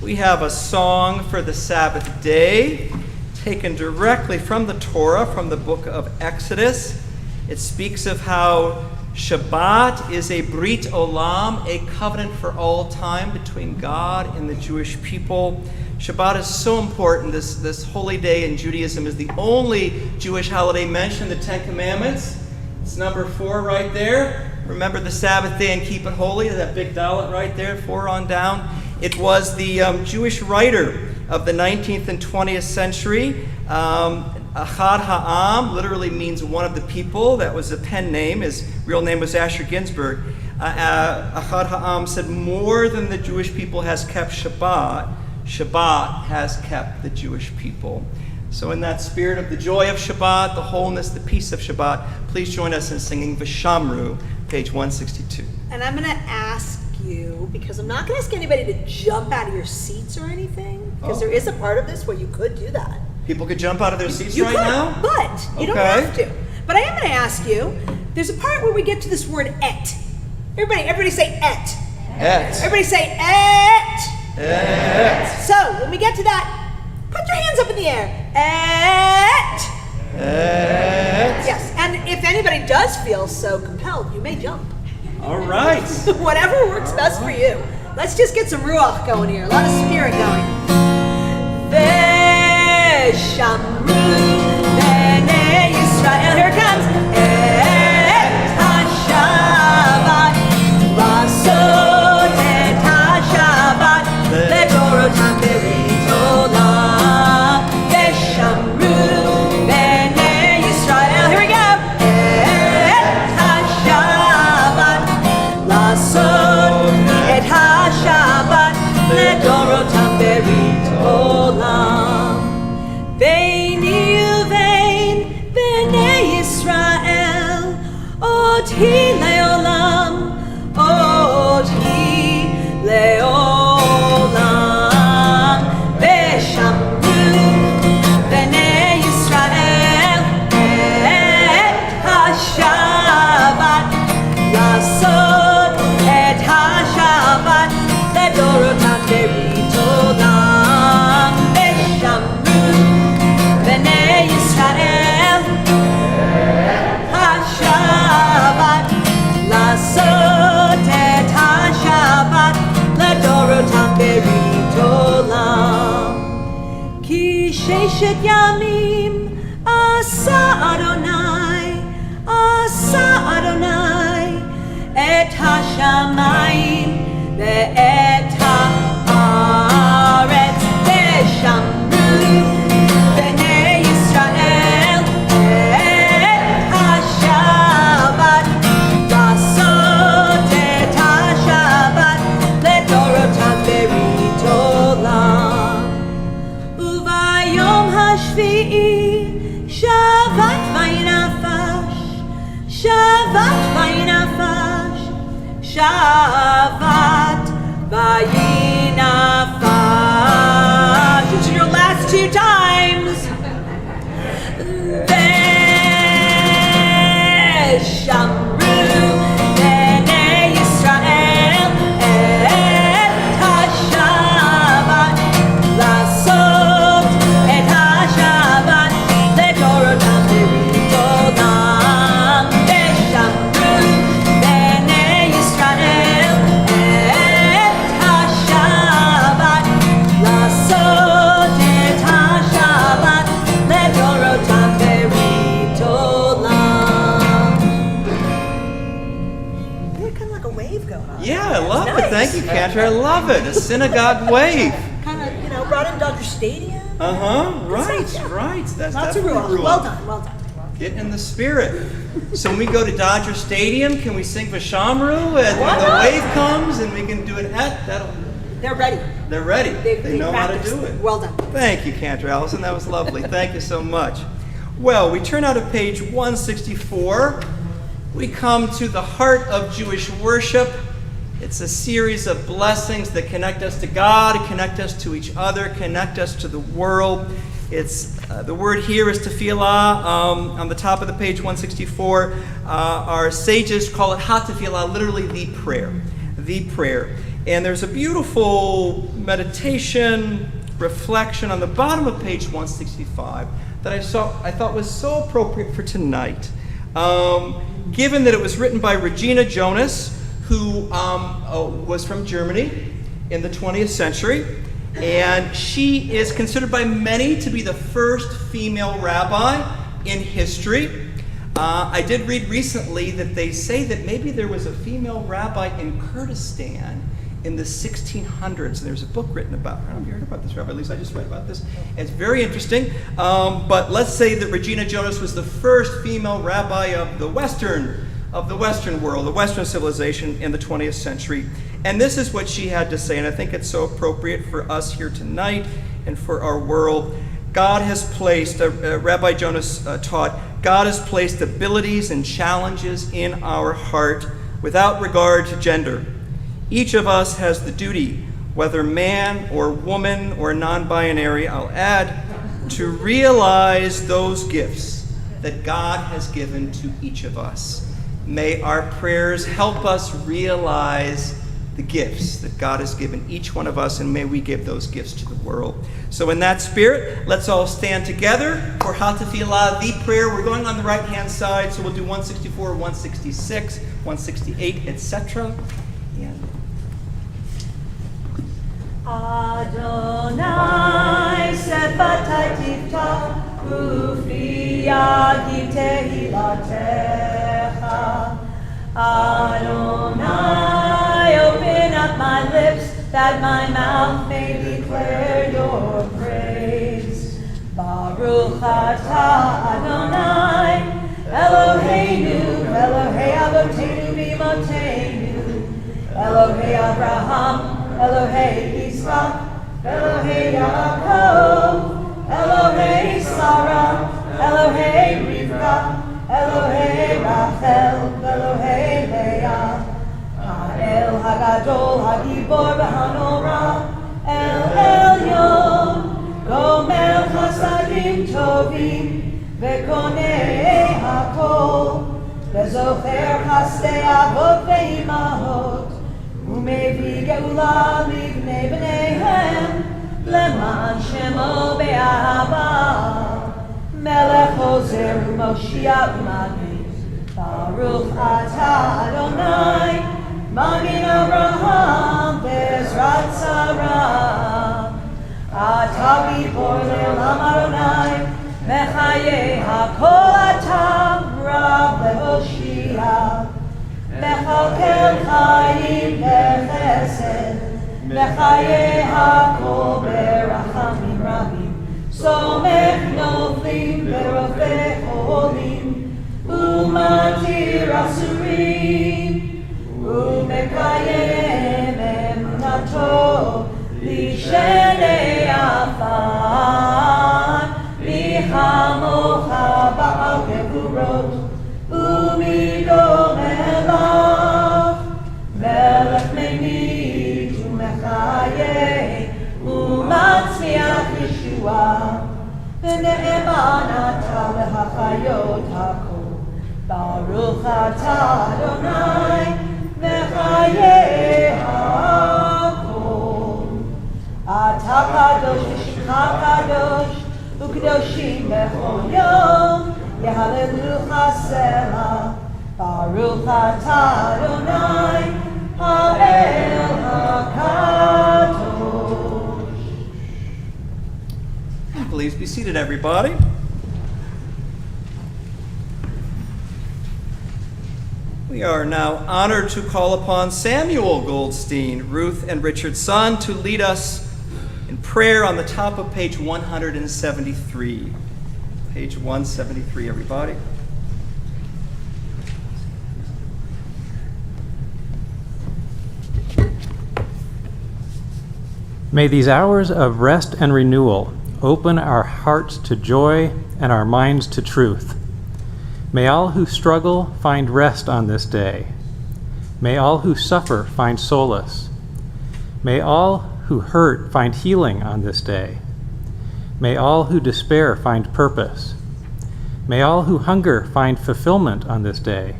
we have a song for the Sabbath day, taken directly from the Torah, from the book of Exodus. It speaks of how Shabbat is a Brit Olam, a covenant for all time between God and the Jewish people. Shabbat is so important. This holy day in Judaism is the only Jewish holiday mentioned in the Ten Commandments. It's number 4 right there. Remember the Sabbath day and keep it holy. That big dalet right there, 4 on down. It was the Jewish writer of the 19th and 20th century. Achad Ha'am literally means one of the people. That was a pen name. His real name was Asher Ginsburg. Achad Ha'am said, more than the Jewish people has kept Shabbat, Shabbat has kept the Jewish people. So in that spirit of the joy of Shabbat, the wholeness, the peace of Shabbat, please join us in singing V'shamru, page 162. And I'm going to ask you, because I'm not going to ask anybody to jump out of your seats or anything, because there is a part of this where you could do that. People could jump out of their seats you right could, now? But you don't have to. But I am going to ask you, there's a part where we get to this word et. Everybody say et. Et. Everybody say et. Et. So when we get to that, put your hands up in the air. Et. Et. Yes, and if anybody does feel so compelled, you may jump. All right. Whatever works best for you. Let's just get some ruach going here, a lot of spirit going. Veshamru b'nei Yisrael. Here it comes. Et ha-Shabbat, v'asot et ha-Shabbat, le'dorotam berit olam. Veshamru b'nei Yisrael. Here we go. Et ha-Shabbat, v'asot et ha-Shabbat, le'dorotam berit olam. Beini uvein b'nei Yisrael, od hi leolam, od hi leolam. Veshamru b'nei Yisrael et ha-Shabbat, lasot et ha-Shabbat, ledorotam berit olam. Veshamru b'nei Yisrael ha-Shabbat, lasot et ha-Shabbat, ledorotam berit olam. Ki sheshet yamim asa Adonai et ha-shamayim ve'et ha'aretz. Veshamru b'nei Yisrael et ha-Shabbat, lasot et ha-Shabbat, ledorotam berit olam. Uvayom hashvi'i Shabbat vayinafash, Shabbat vayinafash, Shabbat vayinafash. These are your last two times. Veshamru b'nei Yisrael et ha-Shabbat, lasot et ha-Shabbat, ledorotam berit olam. Veshamru b'nei Yisrael et ha-Shabbat, lasot et ha-Shabbat, ledorotam berit olam. They're kind of like a wave going on. Yeah, I love It's it. nice. Thank you, Cantor. I love it. A synagogue wave. Kind of, brought in Dodger Stadium. Right, Yeah. right. That's Lots of definitely ruach. ruach. Well done, well done. Get in the spirit. So when we go to Dodger Stadium, can we sing V'shamru? And Why when the not? wave comes and we can do it They're ready. they're ready. They know how to practiced. do it. Well done. Thank you, Cantor Allison. That was lovely. Thank you so much. Well, we turn out to page 164. We come to the heart of Jewish worship. It's a series of blessings that connect us to God, connect us to each other, connect us to the world. It's the word here is tefillah. On the top of the page 164, our sages call it ha-tefillah, literally the prayer. The prayer. And there's a beautiful meditation, reflection on the bottom of page 165 that I thought was so appropriate for tonight. Given that it was written by Regina Jonas, who was from Germany in the 20th century, and she is considered by many to be the first female rabbi in history. I did read recently that they say that maybe there was a female rabbi in Kurdistan in the 1600s. And there's a book written about, I don't know if you heard about this, Rabbi Lisa, I just read about this. It's very interesting. But let's say that Regina Jonas was the first female rabbi of the Western world, the Western civilization in the 20th century. And this is what she had to say, and I think it's so appropriate for us here tonight and for our world. God has placed, Rabbi Jonas taught, God has placed abilities and challenges in our heart without regard to gender. Each of us has the duty, whether man or woman or non-binary, I'll add, to realize those gifts that God has given to each of us. May our prayers help us realize the gifts that God has given each one of us, and may we give those gifts to the world. So in that spirit, let's all stand together for Hatafillah, the prayer. We're going on the right-hand side, so we'll do 164, 166, 168, etc. Adonai sefatai tiftach ufi yadi tehilatecha. Adonai, open up my lips that my mouth may declare your praise. Baruch atah Adonai, Eloheinu, Elohei Avotenu v'Imotenu, Elohei Abraham, Elohei Yitzchak, Elohei Yaakov, Elohei Sarah, Elohei Rivka, Elohei Rachel, Elohei Leah, Ha'el Hagadol, Hagibor v'Hanora, El Elyon, Gomel Chasadim Tovim, V'konei Hakol, V'zocher Chasdei Avot Ve'imahot, Umevi Geula Livnei B'neihem, Leman Shemo Be'ahava, Melech Ozer Moshiach Magid, Baruch Atah Adonai, Magid Abraham Bezrat Sarah, Atah Gibor Le'olam Adonai, Mechaye Hakol Atah Rav Le'Hoshia, Mechalkel Chayim Bechesed, Mechaye Hakol Berachamim Rabim, Somech Noflim Berofei Cholim, Umatir Asurim, Umekayem Emunato, Lishenei Afan, Lichamocha Ba'al Gevurot, Umidom Elav, Melech Meimid Umechayeh, Umatzmiach Yeshua, V'ne'eman Atah L'Hachayot Hakol, Baruch Atah Adonai, Mechayeh Hakol. Atah Kadosh V'Shimcha Kadosh, U'Kadoshim B'chol Yom, Yehalelucha Selah, Baruch Atah Adonai, Ha'el HaKadosh. Please be seated, everybody. We are now honored to call upon Samuel Goldstein, Ruth and Richard's son, to lead us in prayer on the top of page 173. Page 173, everybody. May these hours of rest and renewal open our hearts to joy and our minds to truth. May all who struggle find rest on this day. May all who suffer find solace. May all who hurt find healing on this day. May all who despair find purpose. May all who hunger find fulfillment on this day.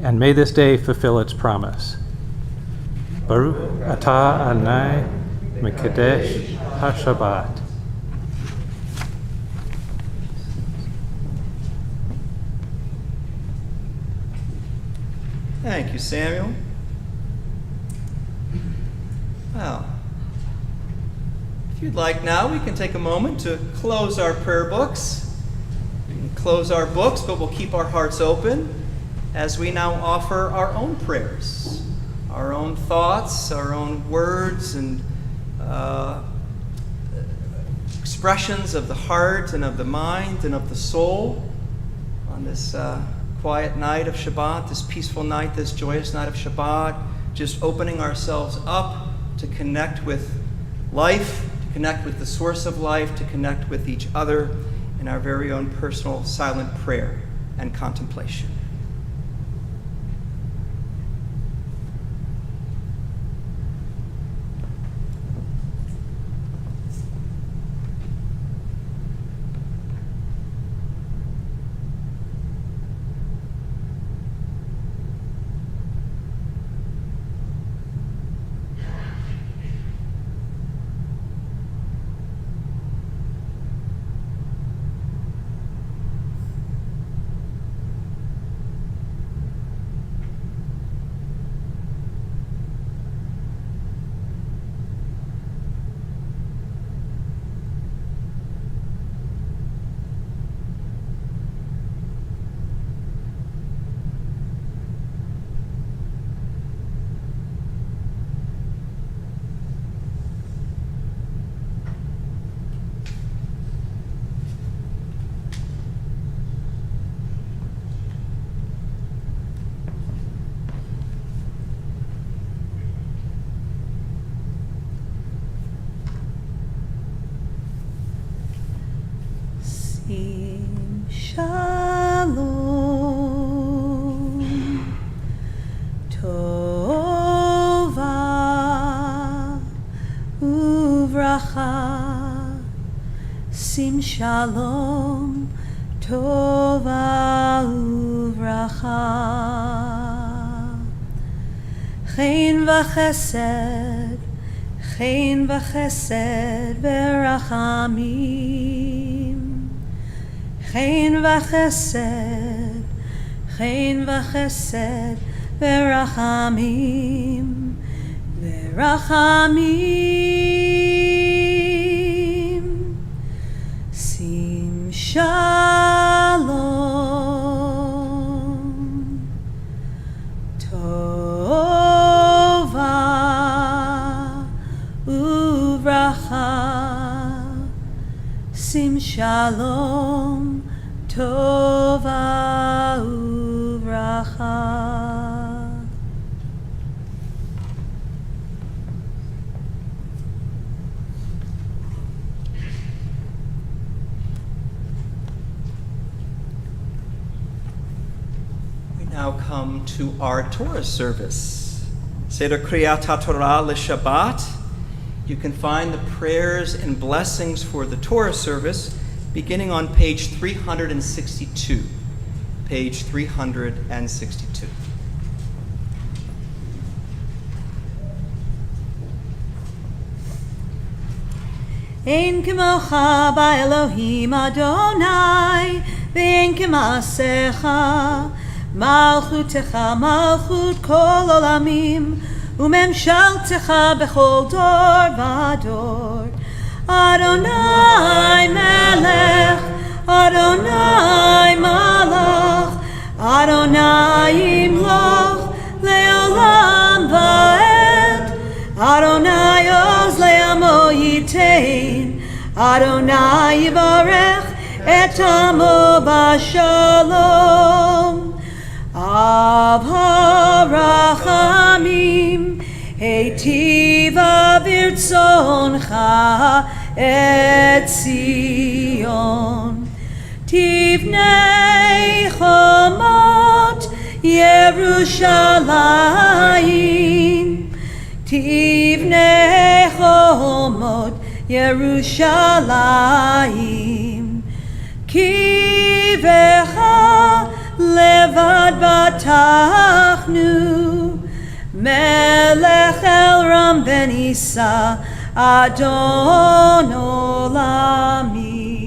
And may this day fulfill its promise. Baruch atah Adonai Mekadesh HaShabbat. Thank you, Samuel. Well, if you'd like now, we can take a moment to close our prayer books. We can close our books, but we'll keep our hearts open as we now offer our own prayers, our own thoughts, our own words, and expressions of the heart and of the mind and of the soul on this quiet night of Shabbat, this peaceful night, this joyous night of Shabbat, just opening ourselves up to connect with life, to connect with the source of life, to connect with each other in our very own personal silent prayer and contemplation. Shalom, Tova, Uvracha. Sim Shalom, Tova, Uvracha. Chen v'chesed, chen v'chesed v'rachamim. Chen v'chesed, chen v'chesed, v'rachamim, v'rachamim. Sim shalom, tova, uvracha. Sim shalom, Tova uvracha. We now come to our Torah service. Seder Kriyat HaTorah LeShabbat. You can find the prayers and blessings for the Torah service beginning on page 362. Page 362. Ein kemocha ba'Elohim Adonai, ve'ein kemasecha, malchutecha malchut kol olamim, umemshaltecha bechol dor v'dor. Adonai melech, Adonai malach, Adonai yimloch le'olam va'ed. Adonai oz le'amo yitein, Adonai yivarech et amo b'shalom. Av harachamim heitiva v'rtzoncha et Zion. Tivnei chomot Yerushalayim, Tivnei chomot Yerushalayim. Kivecha levad batachnu, Melech el Ram ben Isa, Adon Olamim.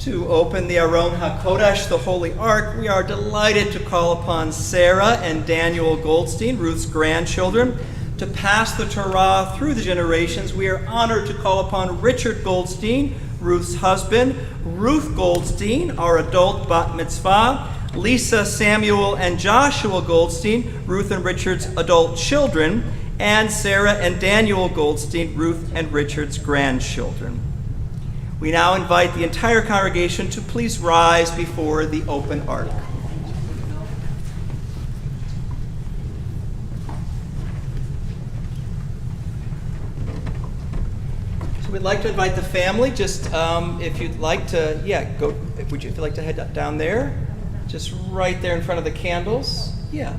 To open the Aron HaKodesh, the Holy Ark, we are delighted to call upon Sarah and Daniel Goldstein, Ruth's grandchildren, to pass the Torah through the generations. We are honored to call upon Richard Goldstein, Ruth's husband, Ruth Goldstein, our adult bat mitzvah, Lisa, Samuel, and Joshua Goldstein, Ruth and Richard's adult children, and Sarah and Daniel Goldstein, Ruth and Richard's grandchildren. We now invite the entire congregation to please rise before the open ark. We'd like to invite the family, just if you'd like to, go, would you like to head down there? Just right there in front of the candles. Yeah.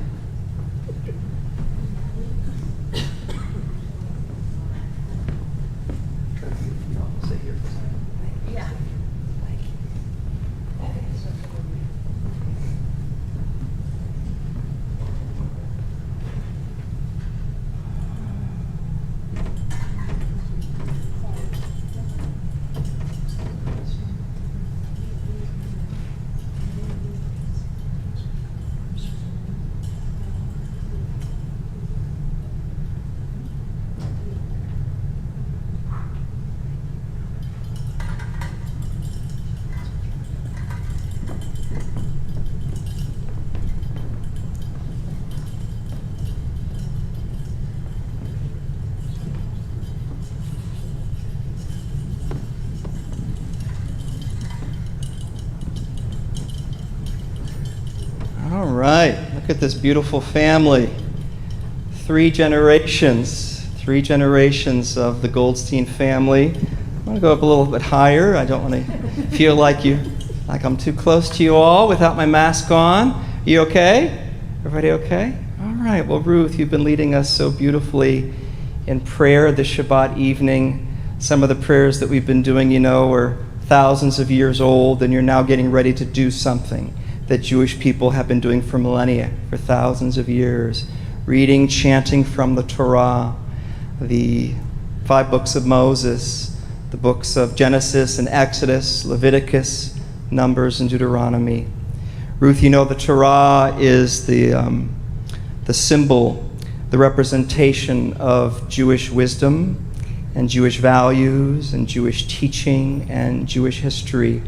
Yeah. All right, look at this beautiful family. 3 generations of the Goldstein family. I'm going to go up a little bit higher. I don't want to feel like I'm too close to you all without my mask on. You okay? Everybody okay? All right, well, Ruth, you've been leading us so beautifully in prayer this Shabbat evening. Some of the prayers that we've been doing, are thousands of years old, and you're now getting ready to do something that Jewish people have been doing for millennia, for thousands of years. Reading, chanting from the Torah, the 5 books of Moses, the books of Genesis and Exodus, Leviticus, Numbers, and Deuteronomy. Ruth, the Torah is the symbol, the representation of Jewish wisdom and Jewish values and Jewish teaching and Jewish history.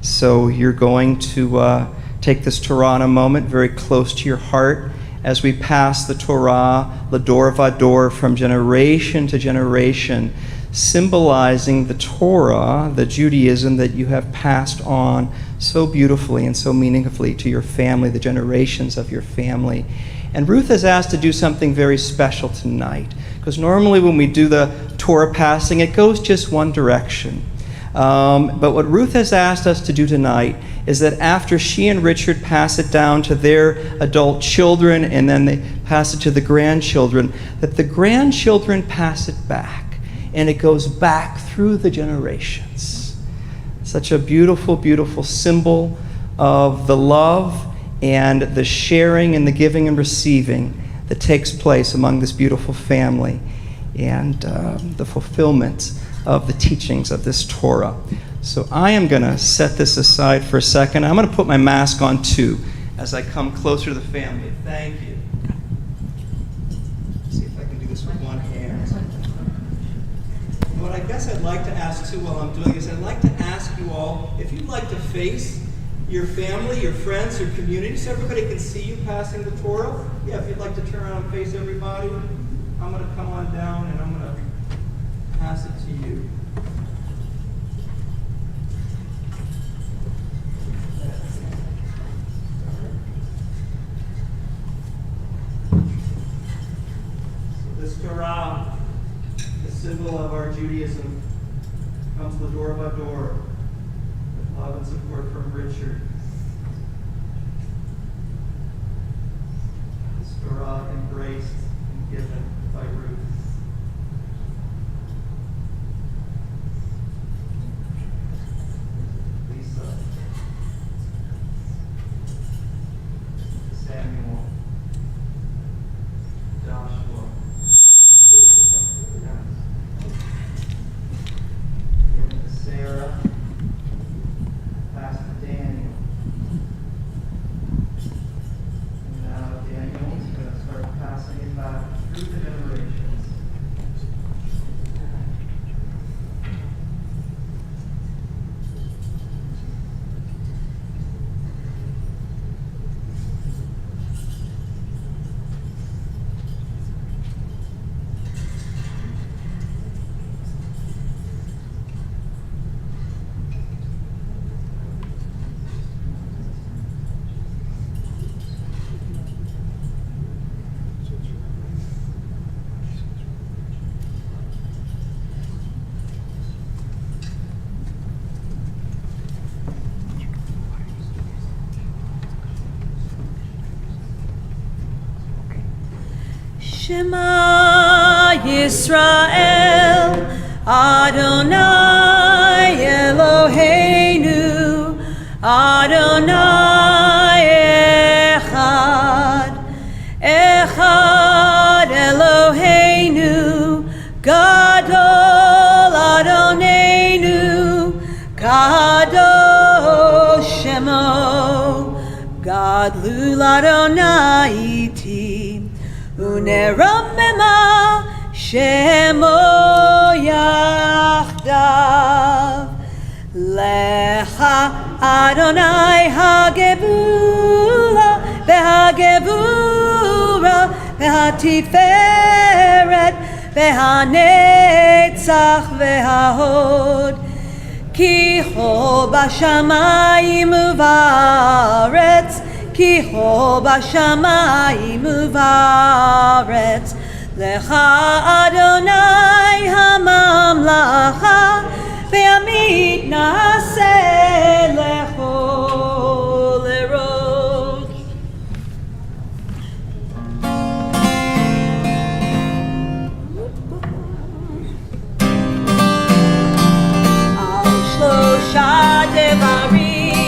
So you're going to take this Torah in a moment, very close to your heart, as we pass the Torah, Lador Vador, from generation to generation, symbolizing the Torah, the Judaism that you have passed on so beautifully and so meaningfully to your family, the generations of your family. And Ruth has asked to do something very special tonight, because normally when we do the Torah passing, it goes just one direction. But what Ruth has asked us to do tonight is that after she and Richard pass it down to their adult children and then they pass it to the grandchildren, that the grandchildren pass it back, and it goes back through the generations. Such a beautiful, beautiful symbol of the love and the sharing and the giving and receiving that takes place among this beautiful family, and the fulfillment of the teachings of this Torah. So I am going to set this aside for a second. I'm going to put my mask on too as I come closer to the family. Thank you. Let's see if I can do this with one hand. What I guess I'd like to ask too while I'm doing this, I'd like to ask you all if you'd like to face your family, your friends, your community, so everybody can see you passing the Torah. Yeah, if you'd like to turn around and face everybody, I'm going to come on down and I'm going to pass it to you. So this Torah, the symbol of our Judaism, comes the door by door with love and support from Richard. This Torah embraced and given by Ruth. Samuel, Joshua, Sarah, Pastor Daniel, Shema Yisrael, Adonai Eloheinu, Adonai Echad, Echad Eloheinu, Gadol Adonenu, Kadosh Shemo, Gadlul Adonai iti. Uneromema Shemo Yachdav Lecha Adonai Hagevula V'Hagevura V'Hatiferet V'Hanetzach V'Hahod Ki ho b'shamayim u'va'aretz Ki ho b'shamayim u'va'aretz Lecha Adonai hamamlacha Ve'amid na'aseh lecho lerosh Al shlosha devarim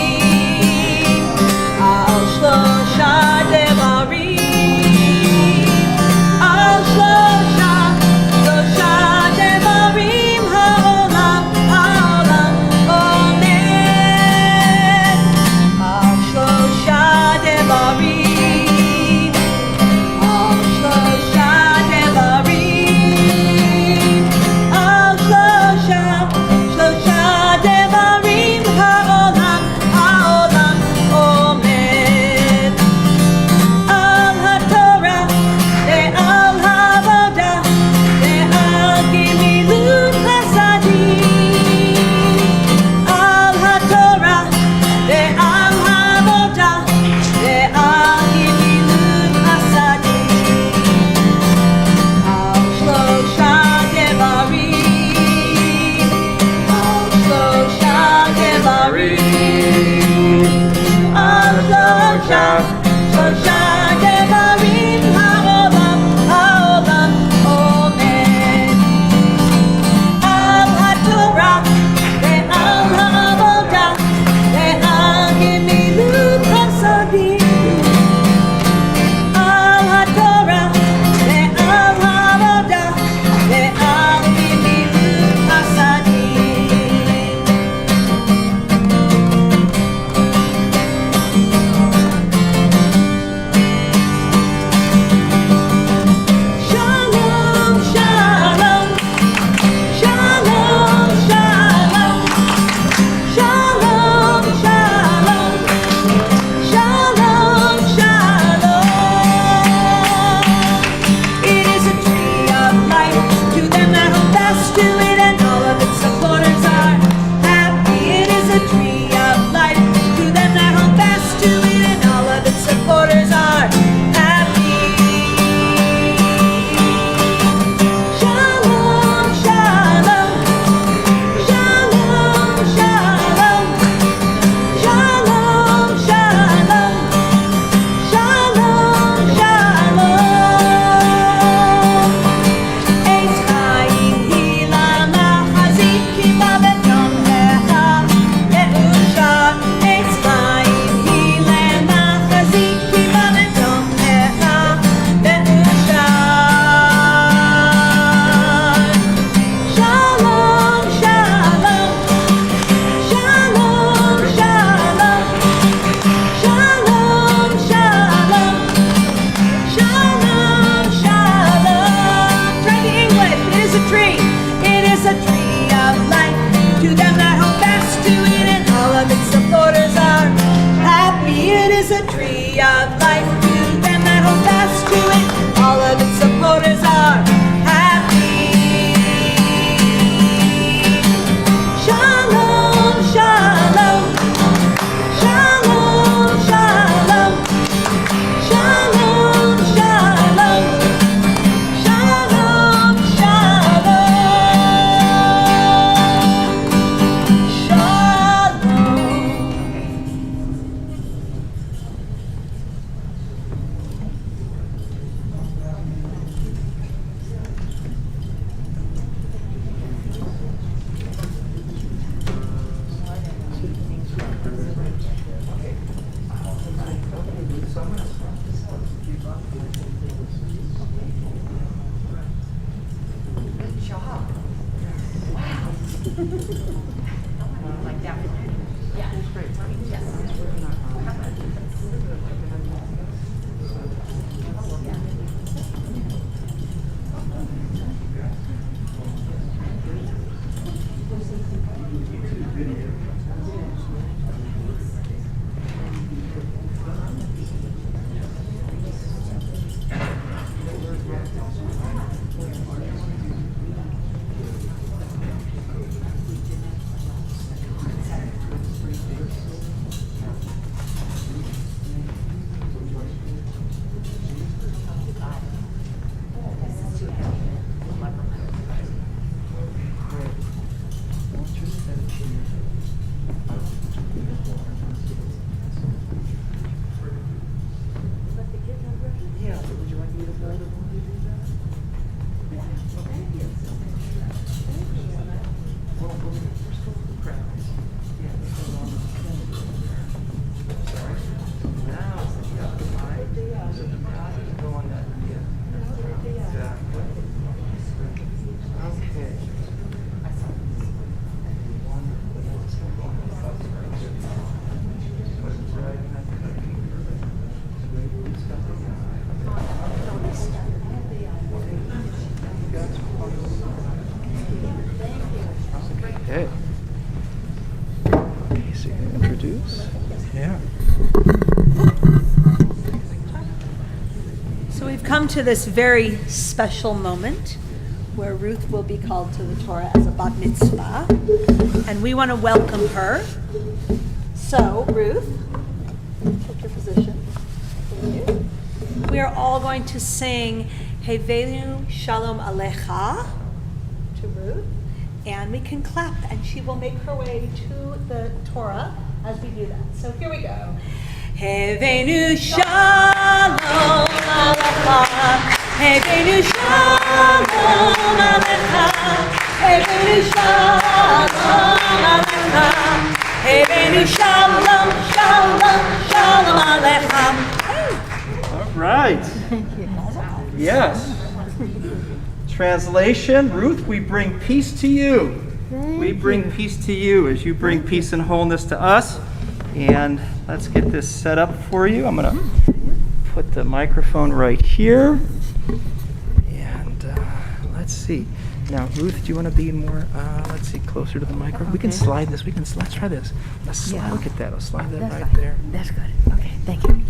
Al shlosha devarim Al shlosha devarim ha'olam Like that. Yeah. That's great. Yes. Okay. Okay, so you introduce. Yeah. So we've come to this very special moment where Ruth will be called to the Torah as a bat mitzvah, and we want to welcome her. So, Ruth, take your position. Thank you. We are all going to sing Hevenu Shalom Alecha to Ruth, and we can clap, and she will make her way to the Torah as we do that. So here we go. Hevenu Shalom Alecha, Hevenu Shalom Alecha, Hevenu Shalom Alecha, Hevenu Shalom, Shalom, Shalom Alecha. All right. Yes. Translation, Ruth, we bring peace to you. We bring peace to you as you bring peace and wholeness to us. And let's get this set up for you. I'm going to put the microphone right here. And let's see. Now, Ruth, do you want to be more, let's see, closer to the microphone? We can slide this. Let's try this. Let's slide. Look at that. I'll slide that right there. That's good. Okay, thank you.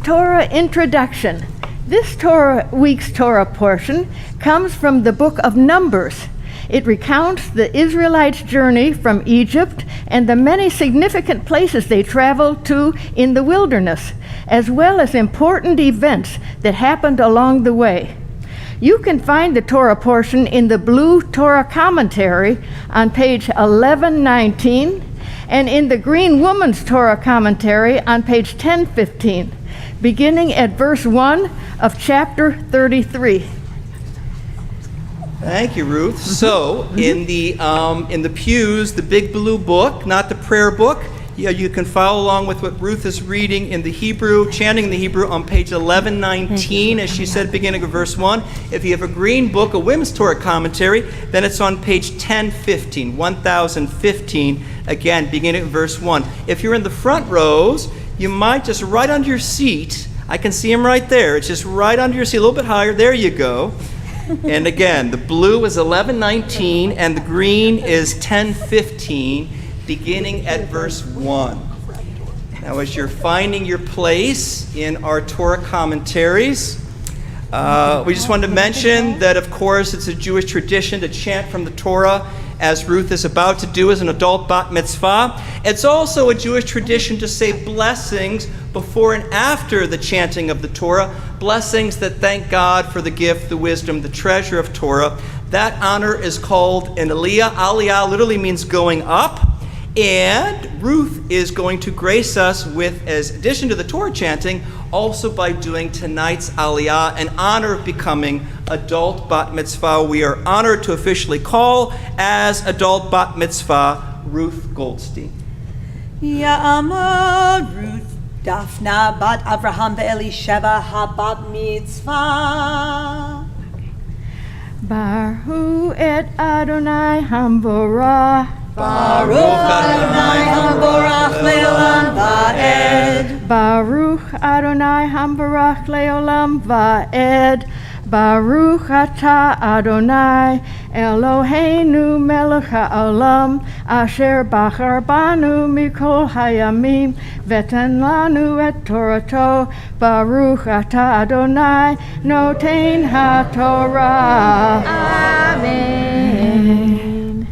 Torah introduction. This week's Torah portion comes from the book of Numbers. It recounts the Israelites' journey from Egypt and the many significant places they traveled to in the wilderness, as well as important events that happened along the way. You can find the Torah portion in the blue Torah commentary on page 1119 and in the green woman's Torah commentary on page 1015, beginning at verse 1 of chapter 33. Thank you, Ruth. So, in the pews, the big blue book, not the prayer book, you can follow along with what Ruth is reading in the Hebrew, chanting in the Hebrew on page 1119, as she said, beginning of verse 1. If you have a green book, a women's Torah commentary, then it's on page 1015, again, beginning of verse 1. If you're in the front rows, you might just right under your seat, I can see him right there, it's just right under your seat, a little bit higher, there you go. And again, the blue is 1119 and the green is 1015, beginning at verse 1. Now, as you're finding your place in our Torah commentaries, we just wanted to mention that, of course, it's a Jewish tradition to chant from the Torah, as Ruth is about to do as an adult bat mitzvah. It's also a Jewish tradition to say blessings before and after the chanting of the Torah, blessings that thank God for the gift, the wisdom, the treasure of Torah. That honor is called an aliyah. Aliyah literally means going up. And Ruth is going to grace us with, as addition to the Torah chanting, also by doing tonight's aliyah, an honor of becoming adult bat mitzvah. We are honored to officially call as adult bat mitzvah Ruth Goldstein. Ya'amar Ruth Daphna bat Avraham ve'Elisheva habat mitzvah. Baruch et Adonai Hamborah. Baruch Adonai Hamborach Leolam Va'ed. Baruch Adonai Hamborach Leolam Va'ed. Baruch atah Adonai Eloheinu melech haolam asher bachar banu mikol hayamim v'eten lanu et Torato. Baruch atah Adonai noten haTorah. Amen.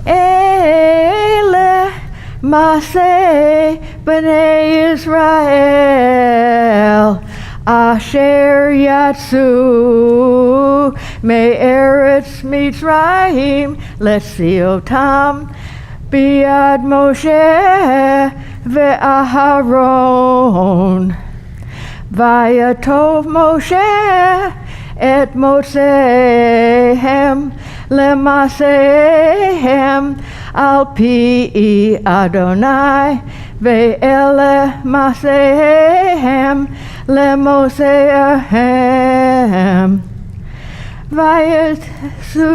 Ele Maseh B'nai Israel Asher Yatsu Me'eretz Mitzrayim Letziotam Biad Moshe Ve'aharon Vayatov Moshe et Mosehem Lemasehem al pi Adonai ve'ele masehem lemosehem vayetzu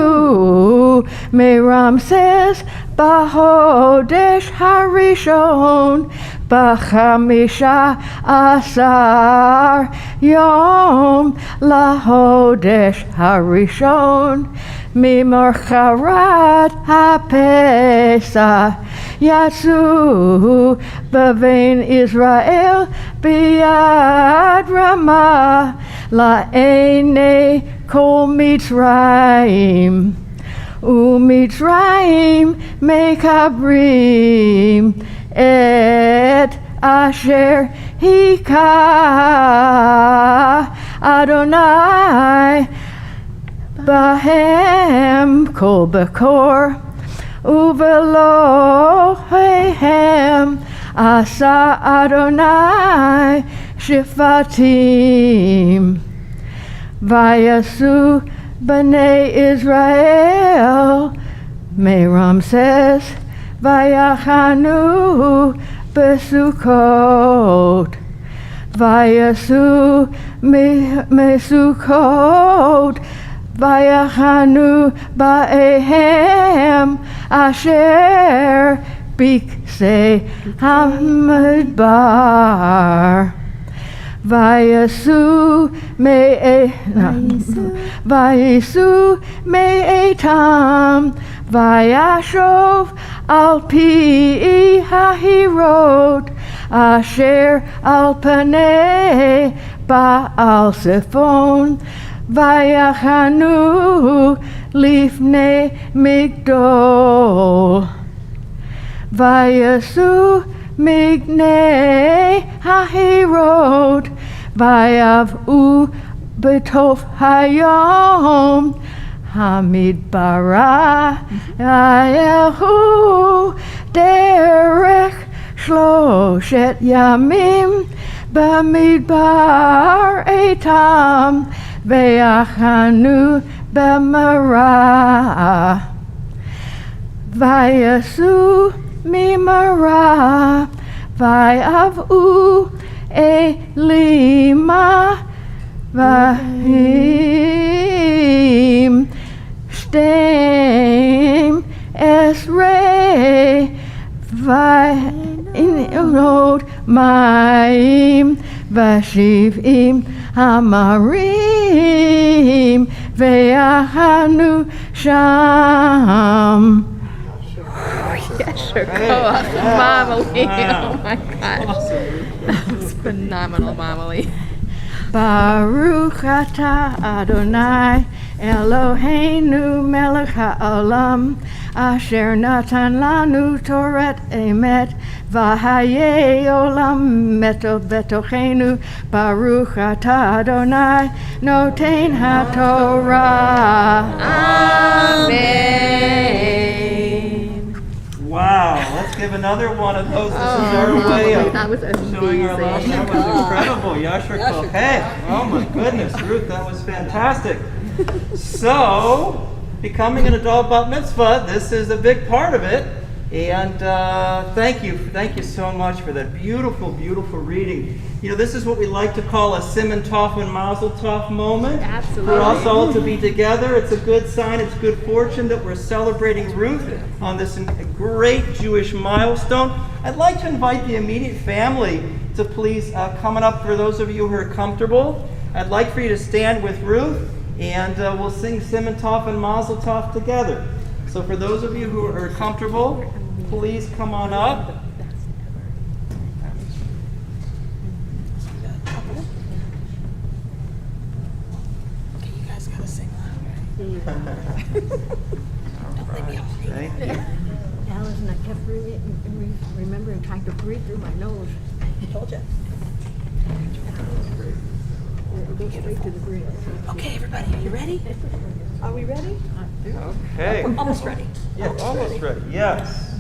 meramses bahodesh harishon b'chamisha asar yom lahodesh harishon Mimorcharat HaPesach Yatsu B'vein Israel B'yad Ramah La'enei Kol Mitzrayim U'Mitzrayim Mekabrim Et Asher Hika Adonai Bahem kol bekor uvelohem asa Adonai shifatim vayasu b'nei Israel meramses vayachanu besukot vayasu mesukot Vayachanu ba'ehem asher bikse hamidbar Vayasu me'etam Vayashov al pi hahirot asher al panei ba'al sifon Vayachanu lifnei migdol Vayasu mignei hahirot Vayavu betof hayom hamidbara Yahu derech shloshet yamim b'midbar etam Ve'achanu b'mara Vayasu mimara Vayavu elima Vahim Stem Esrei Vayinod Maim Vashivim Hamarim Ve'achanu Sham. Yasher Koach, Mama Lee. Oh my gosh. That was phenomenal, Mama Lee. Baruch atah Adonai Eloheinu melech haolam asher natan lanu Torat emet v'hayei olam meto betochenu Baruch atah Adonai noten haTorah. Amen. Wow, let's give another one of those. This is our way of that was showing our love. amazing. That was incredible. Yasher Koach. Hey, oh my goodness, Ruth, that was fantastic. So, becoming an adult bat mitzvah, this is a big part of it, And thank you so much for that beautiful, beautiful reading. You know, this is what we like to call a Simon Tov and Mazel Tov moment. Absolutely. For us all to be together. It's a good sign, it's good fortune that we're celebrating Ruth on this great Jewish milestone. I'd like to invite the immediate family to please come on up for those of you who are comfortable. I'd like for you to stand with Ruth, and we'll sing Simon Tov and Mazel Tov together. So for those of you who are comfortable, please come on up. Okay, you guys gotta sing loud. Thank you. Alice, I kept remembering trying to breathe through my nose. I told you. Go straight to the brain. Okay, everybody, are you ready? Are we ready? Okay. We're almost ready. Yeah, almost ready. Yes.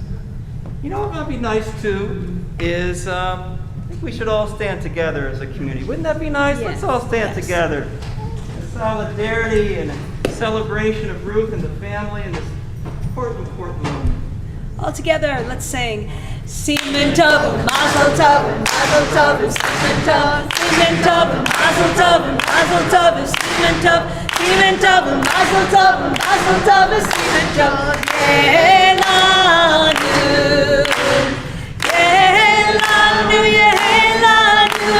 You know what would be nice too is I think we should all stand together as a community. Wouldn't that be nice? Yes. Let's all stand together. In solidarity and a celebration of Ruth and the family in this important moment. All together, let's sing. Simon Tov, Mazel Tov, Mazel Tov, Simon Tov, Simon Tov, Mazel Tov, Mazel Tov, Simon Tov, Simon Tov, Mazel Tov, Mazel Tov, Simon Tov. Yehelanu, Yehelanu, Yehelanu,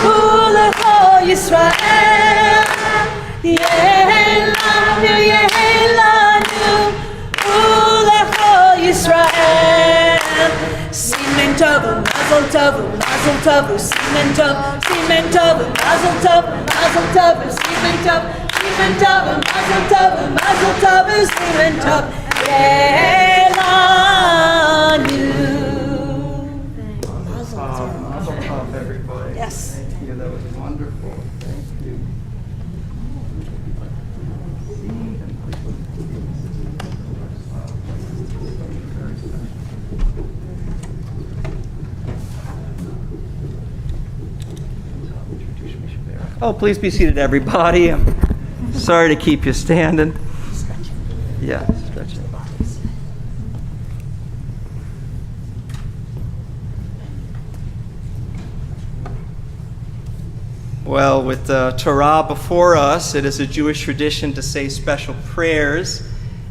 Ulecho Yisrael. Yehelanu, Yehelanu, Ulecho Yisrael. Simen Tov, Mazel Tov, Mazel Tov, Simen Tov, Simen Tov, Mazel Tov, Mazel Tov, Simen Tov, Simen Tov, Mazel Tov, Mazel Tov, Simen Tov, Yehelanu. Mazel Tov, everybody. Yes. Thank you. That was wonderful. Thank you. Oh, please be seated, everybody. I'm sorry to keep you standing. Yeah, stretching. Well, with Torah before us, it is a Jewish tradition to say special prayers.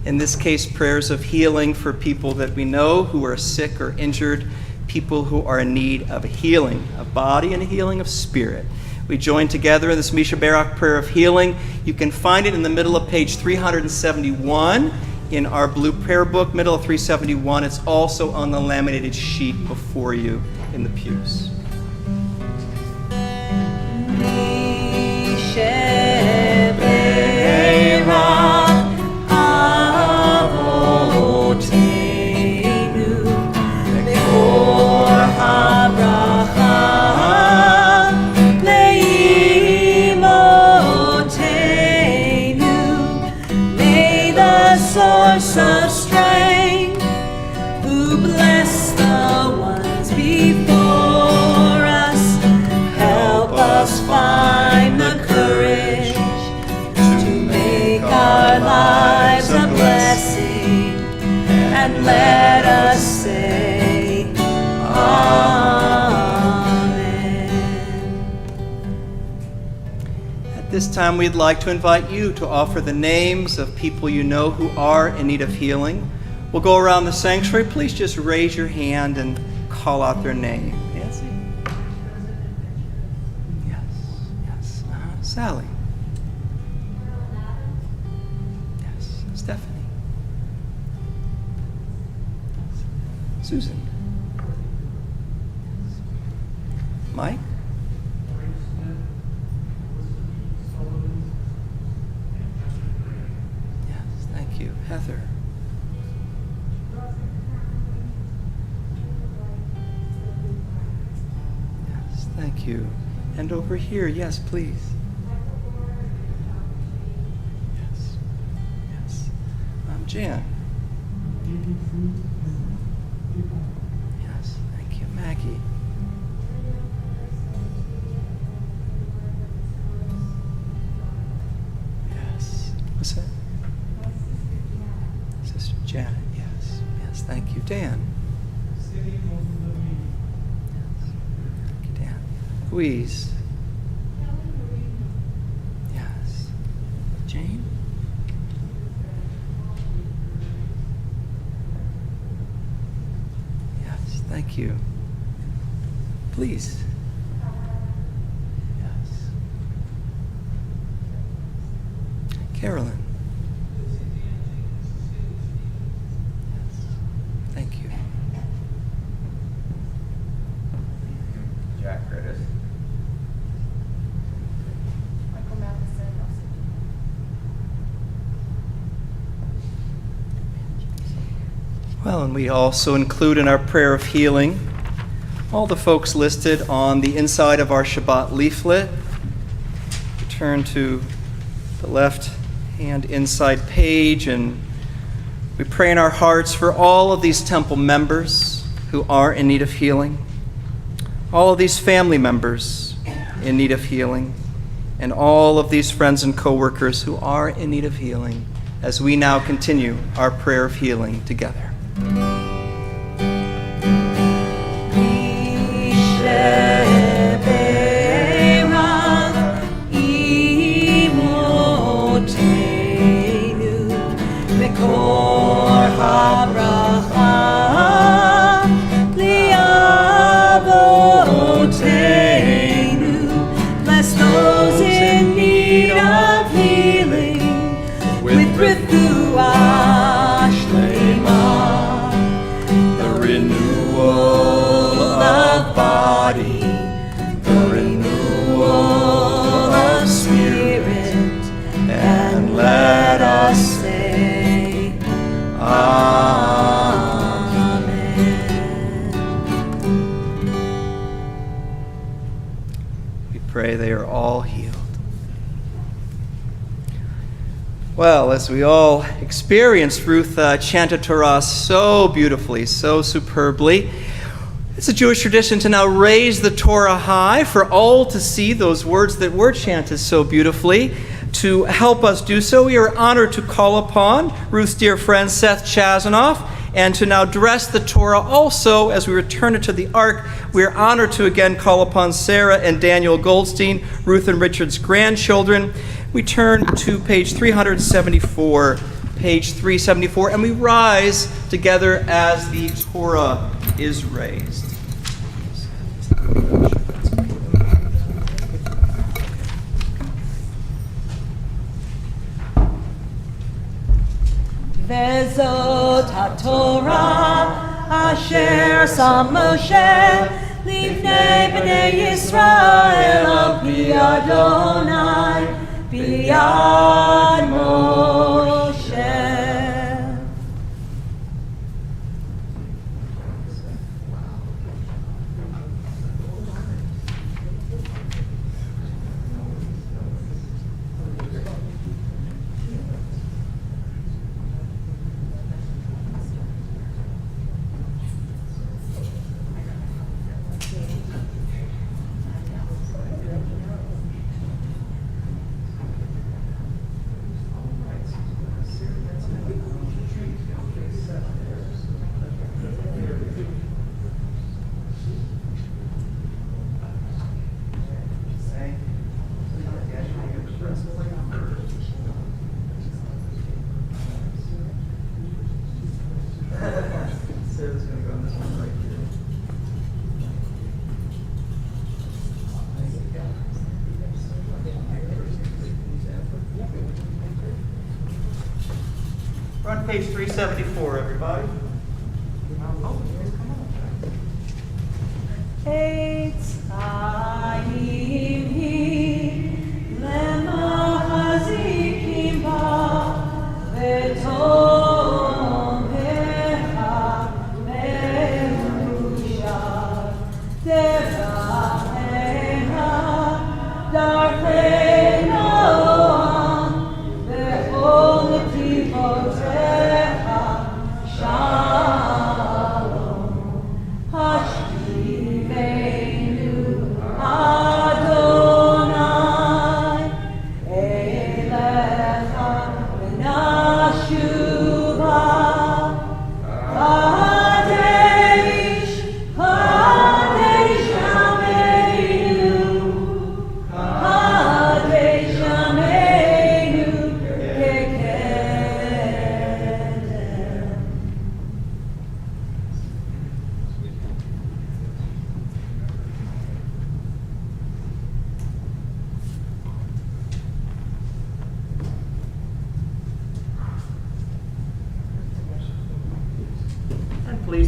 In this case, prayers of healing for people that we know who are sick or injured, people who are in need of a healing of body and a healing of spirit. We join together in this Misha Barak prayer of healing. You can find it in the middle of page 371 in our blue prayer book, middle of 371. It's also on the laminated sheet before you in the pews. Source of strength, who bless the ones before us, help us find the courage to make our lives a blessing, and let us say Amen. At this time, we'd like to invite you to offer the names of people you know who are in need of healing. We'll go around the sanctuary. Please just raise your hand and call out their name. Nancy? Yes. Sally? Yes. Stephanie? Susan? Mike? Thank you. Heather. Yes, thank you. And over here, yes, please. Yes. Jan. Yes, thank you. Maggie. Yes. What's that? Sister Janet, yes. Yes, thank you. Louise. Yes. Jane? Yes, thank you. Please. Yes. Carolyn. Yes. Thank you. Jack Curtis. Michael Matheson. Well, and we also include in our prayer of healing all the folks listed on the inside of our Shabbat leaflet. We turn to the left-hand inside page, and we pray in our hearts for all of these temple members who are in need of healing, all of these family members in need of healing, and all of these friends and co-workers who are in need of healing, as we now continue our prayer of healing together. Bless those in need of healing with refuah shlema, the renewal of body, the renewal of spirit, and let us say Pray they are all healed. Well, as we all experienced, Ruth chanted Torah so beautifully, so superbly. It's a Jewish tradition to now raise the Torah high for all to see those words that were chanted so beautifully. To help us do so, we are honored to call upon Ruth's dear friend Seth Chazanoff, and to now dress the Torah also as we return it to the ark. We are honored to again call upon Sarah and Daniel Goldstein, Ruth and Richard's grandchildren. We turn to page 374, and we rise together as the Torah is raised. Vezot HaTorah asher sam Moshe lifnei bnei Yisrael al pi Adonai biyad Moshe. We're on page 374, everybody. Eitz Chaim hi lemachazikim ba v'tomecha me'usha tevahecha darchei noam v'chol netivotecha shalom hashivenu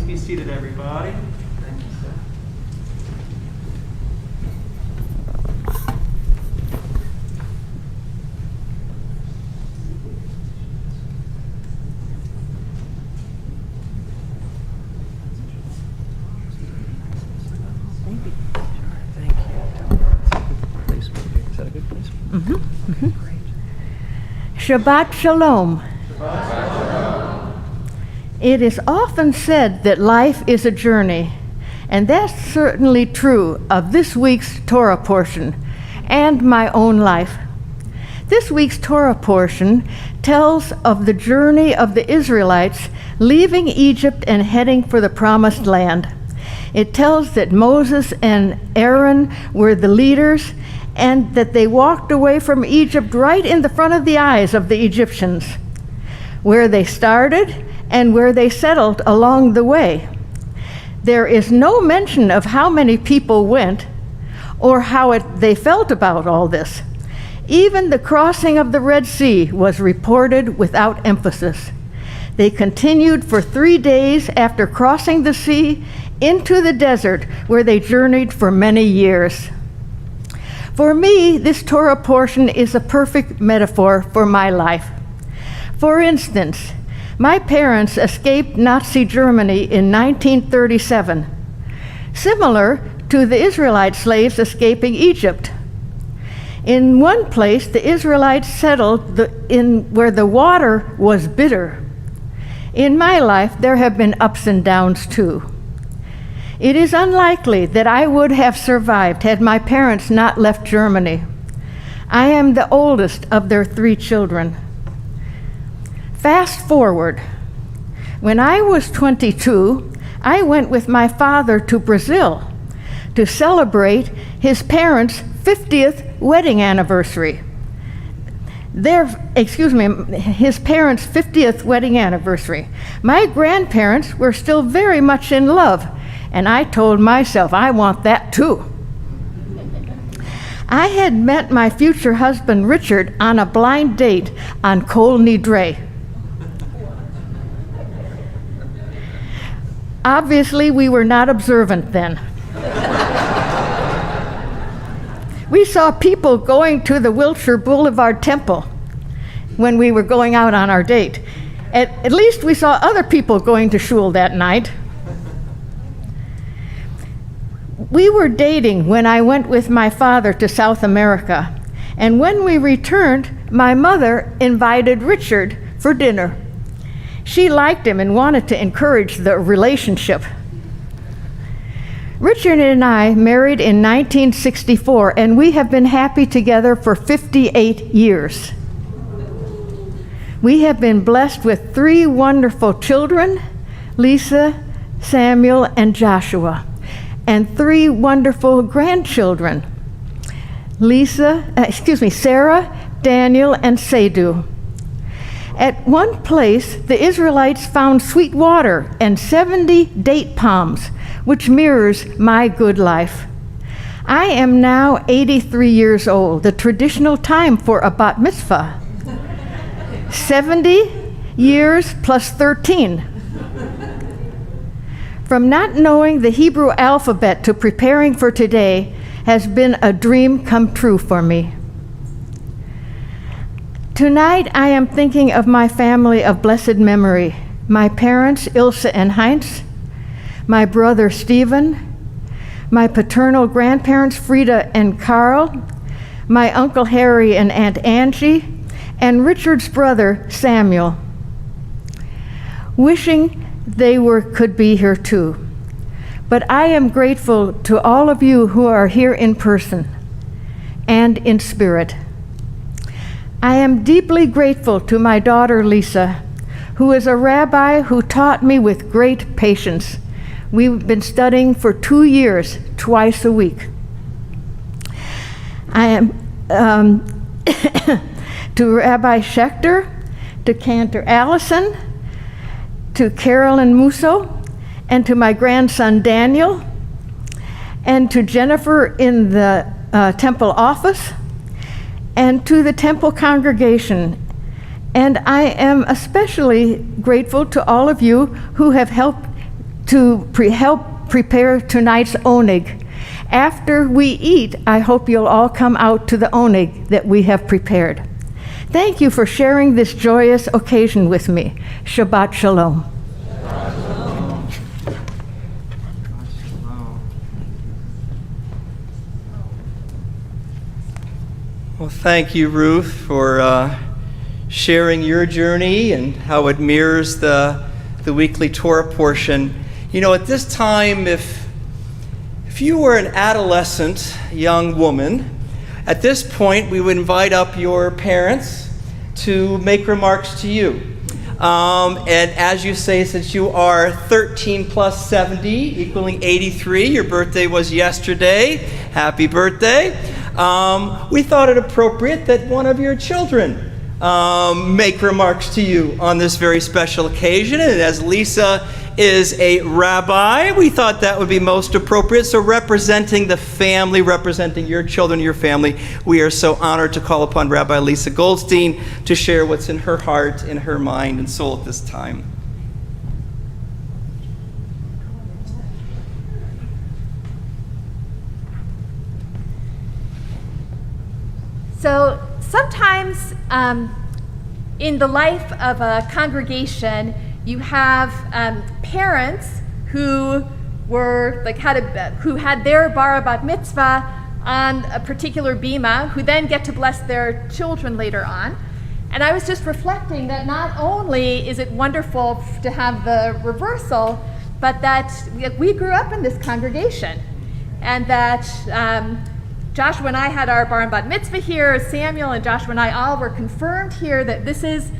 be seated, everybody. Thank you, sir. Shabbat Shalom. It is often said that life is a journey, and that's certainly true of this week's Torah portion and my own life. This week's Torah portion tells of the journey of the Israelites leaving Egypt and heading for the Promised Land. It tells that Moses and Aaron were the leaders and that they walked away from Egypt right in the front of the eyes of the Egyptians, where they started and where they settled along the way. There is no mention of how many people went or how they felt about all this. Even the crossing of the Red Sea was reported without emphasis. They continued for 3 days after crossing the sea into the desert, where they journeyed for many years. For me, this Torah portion is a perfect metaphor for my life. For instance, my parents escaped Nazi Germany in 1937, similar to the Israelite slaves escaping Egypt. In one place, the Israelites settled where the water was bitter. In my life, there have been ups and downs too. It is unlikely that I would have survived had my parents not left Germany. I am the oldest of their 3 children. Fast forward. When I was 22, I went with my father to Brazil to celebrate his parents' 50th wedding anniversary. His parents' 50th wedding anniversary. My grandparents were still very much in love, and I told myself, I want that too. I had met my future husband, Richard, on a blind date on Kol Nidre. Obviously, we were not observant then. We saw people going to the Wilshire Boulevard Temple when we were going out on our date. At least we saw other people going to shul that night. We were dating when I went with my father to South America, and when we returned, my mother invited Richard for dinner. She liked him and wanted to encourage the relationship. Richard and I married in 1964, and we have been happy together for 58 years. We have been blessed with 3 wonderful children, Lisa, Samuel, and Joshua, and 3 wonderful grandchildren, Sarah, Daniel, and Sadhu. At one place, the Israelites found sweet water and 70 date palms, which mirrors my good life. I am now 83 years old, the traditional time for a bat mitzvah. 70 years plus 13. From not knowing the Hebrew alphabet to preparing for today has been a dream come true for me. Tonight, I am thinking of my family of blessed memory, my parents, Ilse and Heinz, my brother, Stephen, my paternal grandparents, Frida and Carl, my Uncle Harry and Aunt Angie, and Richard's brother, Samuel. Wishing they could be here too. But I am grateful to all of you who are here in person and in spirit. I am deeply grateful to my daughter, Lisa, who is a rabbi who taught me with great patience. We've been studying for 2 years, twice a week. I am to Rabbi Schechter, to Cantor Allison, to Carolyn Musso, and to my grandson Daniel, and to Jennifer in the temple office, and to the temple congregation. And I am especially grateful to all of you who have helped to help prepare tonight's oneg. After we eat, I hope you'll all come out to the oneg that we have prepared. Thank you for sharing this joyous occasion with me. Shabbat Shalom. Well, thank you, Ruth, for sharing your journey and how it mirrors the weekly Torah portion. You know, at this time, if you were an adolescent young woman, at this point, we would invite up your parents to make remarks to you. And as you say, since you are 13 plus 70, equaling 83, your birthday was yesterday, happy birthday. We thought it appropriate that one of your children make remarks to you on this very special occasion. And as Lisa is a rabbi, we thought that would be most appropriate. So representing the family, representing your children, your family, we are so honored to call upon Rabbi Lisa Goldstein to share what's in her heart, in her mind and soul at this time. So sometimes in the life of a congregation, you have parents who were who had their bar bat mitzvah on a particular bima, who then get to bless their children later on. And I was just reflecting that not only is it wonderful to have the reversal, but that we grew up in this congregation, and that Joshua and I had our bar and bat mitzvah here. Samuel and Joshua and I all were confirmed here that this is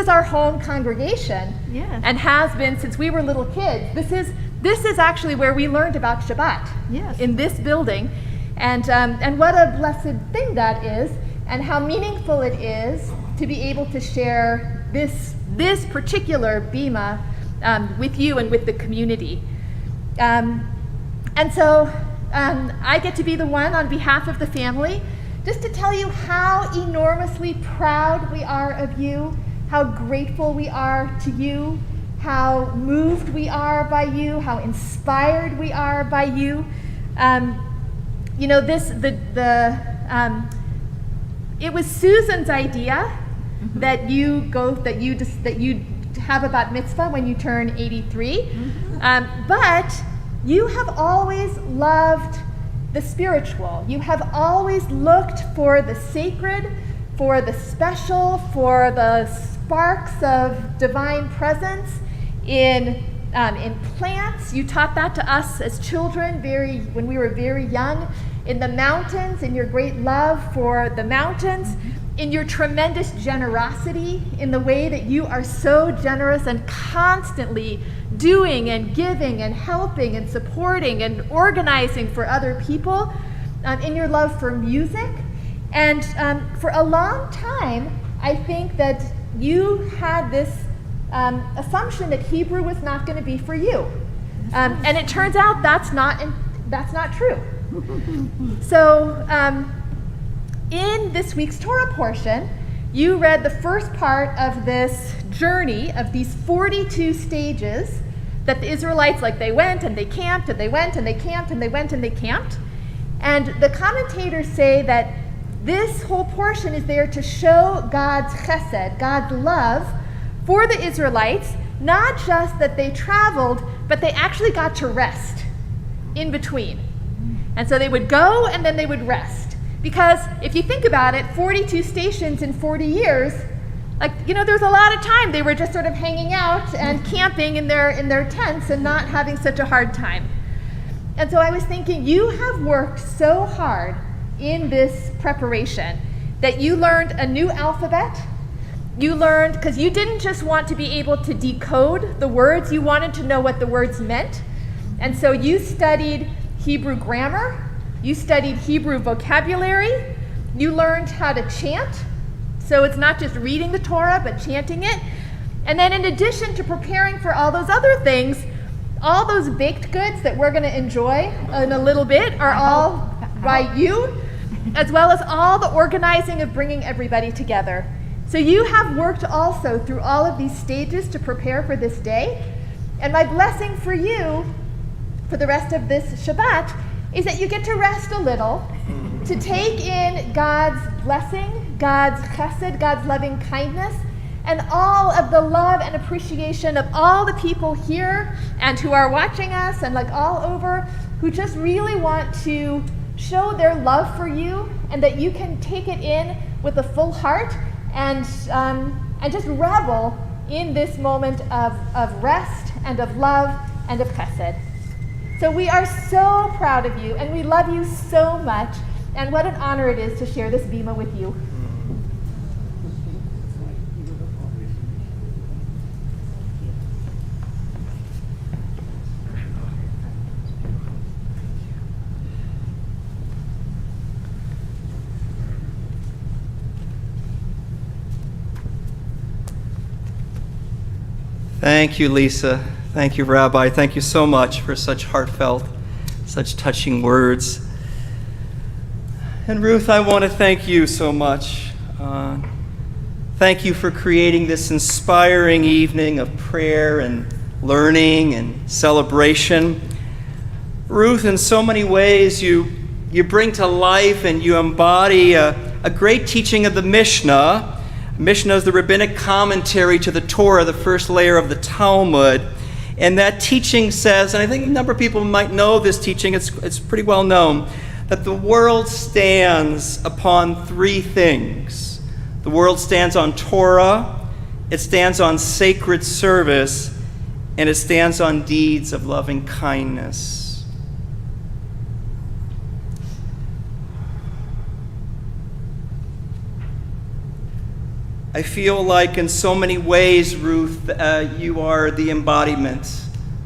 our home congregation, Yes. and has been since we were little kids. This is actually where we learned about Shabbat. Yes. In this building, and what a blessed thing that is, and how meaningful it is to be able to share this particular bima with you and with the community. And so I get to be the one on behalf of the family just to tell you how enormously proud we are of you, how grateful we are to you, how moved we are by you, how inspired we are by you. You know, it was Susan's idea that you have a bat mitzvah when you turn 83, but you have always loved the spiritual. You have always looked for the sacred, for the special, for the sparks of divine presence in plants. You taught that to us as children when we were very young, in the mountains, in your great love for the mountains, in your tremendous generosity, in the way that you are so generous and constantly doing and giving and helping and supporting and organizing for other people, in your love for music. And for a long time, I think that you had this assumption that Hebrew was not going to be for you. And it turns out that's not true. So in this week's Torah portion, you read the first part of this journey of these 42 stages that the Israelites, they went and they camped and they went and they camped and they went and they camped. And the commentators say that this whole portion is there to show God's chesed, God's love for the Israelites, not just that they traveled, but they actually got to rest in between. And so they would go and then they would rest. Because if you think about it, 42 stations in 40 years, there's a lot of time they were just sort of hanging out and camping in their tents and not having such a hard time. And so I was thinking, you have worked so hard in this preparation that you learned a new alphabet. You learned, because you didn't just want to be able to decode the words, you wanted to know what the words meant. And so you studied Hebrew grammar, you studied Hebrew vocabulary, you learned how to chant. So it's not just reading the Torah, but chanting it. And then in addition to preparing for all those other things, all those baked goods that we're going to enjoy in a little bit are all by you, as well as all the organizing of bringing everybody together. So you have worked also through all of these stages to prepare for this day. And my blessing for you for the rest of this Shabbat is that you get to rest a little, to take in God's blessing, God's chesed, God's loving kindness, and all of the love and appreciation of all the people here and who are watching us and like all over, who just really want to show their love for you, and that you can take it in with a full heart and just revel in this moment of rest and of love and of chesed. So we are so proud of you, and we love you so much, and what an honor it is to share this bima with you. Thank you, Lisa. Thank you, Rabbi. Thank you so much for such heartfelt, such touching words. And Ruth, I want to thank you so much. Thank you for creating this inspiring evening of prayer and learning and celebration. Ruth, in so many ways, you bring to life and you embody a great teaching of the Mishnah. Mishnah is the rabbinic commentary to the Torah, the first layer of the Talmud. And that teaching says, and I think a number of people might know this teaching, it's pretty well known, that the world stands upon three things. The world stands on Torah, it stands on sacred service, and it stands on deeds of loving kindness. I feel like in so many ways, Ruth, you are the embodiment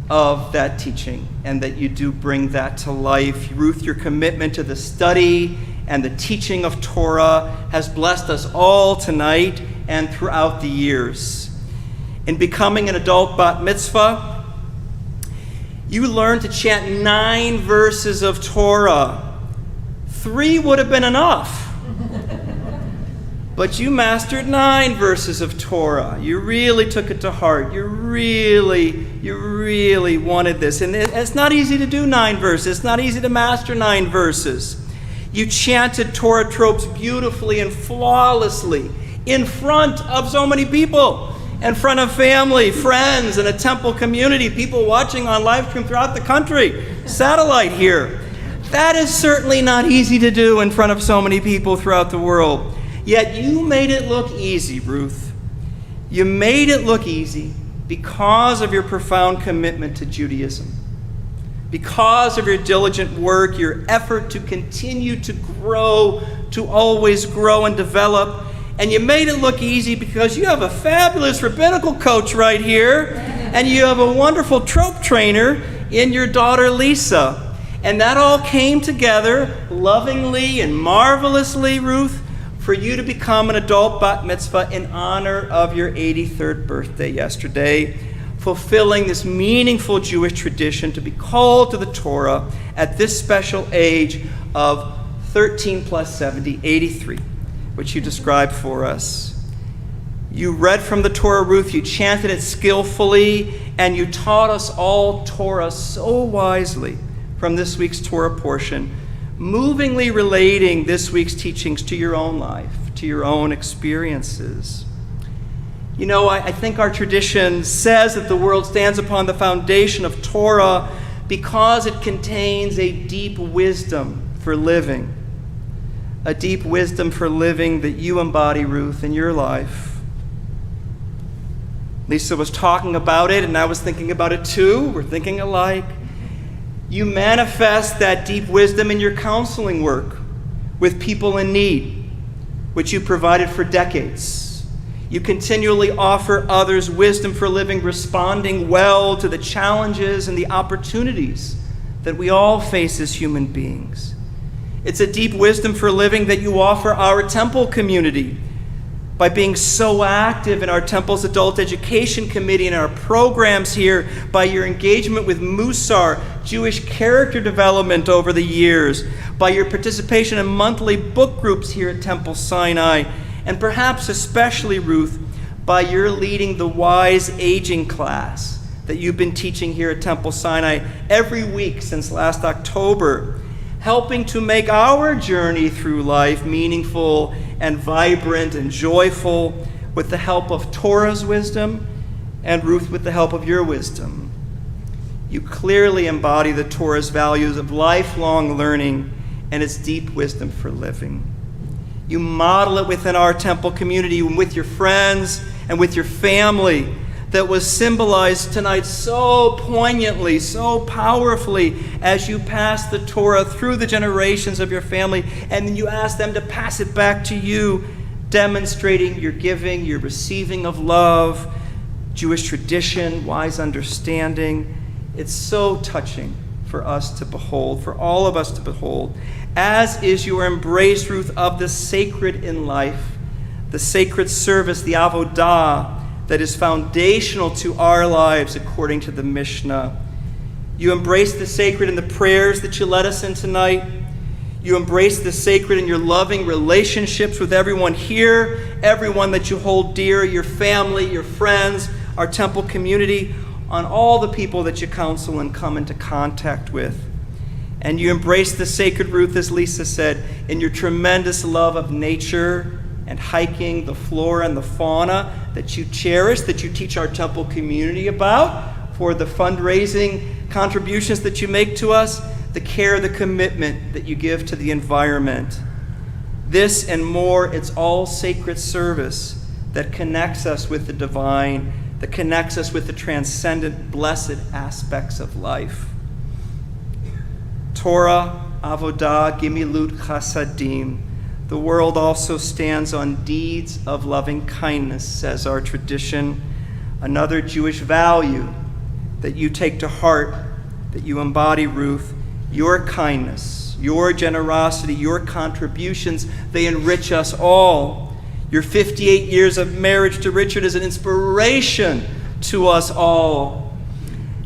of that teaching, and that you do bring that to life. Ruth, your commitment to the study and the teaching of Torah has blessed us all tonight and throughout the years. In becoming an adult bat mitzvah, you learned to chant 9 verses of Torah. 3 would have been enough. But you mastered 9 verses of Torah. You really took it to heart. You really wanted this. And it's not easy to do 9 verses. It's not easy to master 9 verses. You chanted Torah tropes beautifully and flawlessly in front of so many people, in front of family, friends, and a temple community, people watching on live stream throughout the country, satellite here. That is certainly not easy to do in front of so many people throughout the world. Yet you made it look easy, Ruth. You made it look easy because of your profound commitment to Judaism, because of your diligent work, your effort to continue to grow, to always grow and develop. And you made it look easy because you have a fabulous rabbinical coach right here, and you have a wonderful trope trainer in your daughter, Lisa. And that all came together lovingly and marvelously, Ruth, for you to become an adult bat mitzvah in honor of your 83rd birthday yesterday, fulfilling this meaningful Jewish tradition to be called to the Torah at this special age of 13 plus 70, 83, which you described for us. You read from the Torah, Ruth, you chanted it skillfully, and you taught us all Torah so wisely from this week's Torah portion, movingly relating this week's teachings to your own life, to your own experiences. You know, I think our tradition says that the world stands upon the foundation of Torah because it contains a deep wisdom for living. A deep wisdom for living that you embody, Ruth, in your life. Lisa was talking about it, and I was thinking about it too. We're thinking alike. You manifest that deep wisdom in your counseling work with people in need, which you provided for decades. You continually offer others wisdom for living, responding well to the challenges and the opportunities that we all face as human beings. It's a deep wisdom for living that you offer our temple community by being so active in our temple's adult education committee and our programs here, by your engagement with Musar, Jewish character development over the years, by your participation in monthly book groups here at Temple Sinai, and perhaps especially, Ruth, by your leading the Wise Aging class that you've been teaching here at Temple Sinai every week since last October, helping to make our journey through life meaningful and vibrant and joyful with the help of Torah's wisdom and Ruth with the help of your wisdom. You clearly embody the Torah's values of lifelong learning and its deep wisdom for living. You model it within our temple community and with your friends and with your family that was symbolized tonight so poignantly, so powerfully as you pass the Torah through the generations of your family, and then you ask them to pass it back to you, demonstrating your giving, your receiving of love, Jewish tradition, wise understanding. It's so touching for us to behold, for all of us to behold, as is your embrace, Ruth, of the sacred in life, the sacred service, the avodah, that is foundational to our lives according to the Mishnah. You embrace the sacred in the prayers that you led us in tonight. You embrace the sacred in your loving relationships with everyone here, everyone that you hold dear, your family, your friends, our temple community, on all the people that you counsel and come into contact with. And you embrace the sacred, Ruth, as Lisa said, in your tremendous love of nature and hiking, the flora and the fauna that you cherish, that you teach our temple community about, for the fundraising contributions that you make to us, the care, the commitment that you give to the environment. This and more, it's all sacred service that connects us with the divine, that connects us with the transcendent, blessed aspects of life. Torah, avodah, gimilut chasadim. The world also stands on deeds of loving kindness, says our tradition. Another Jewish value that you take to heart, that you embody, Ruth. Your kindness, your generosity, your contributions, they enrich us all. Your 58 years of marriage to Richard is an inspiration to us all.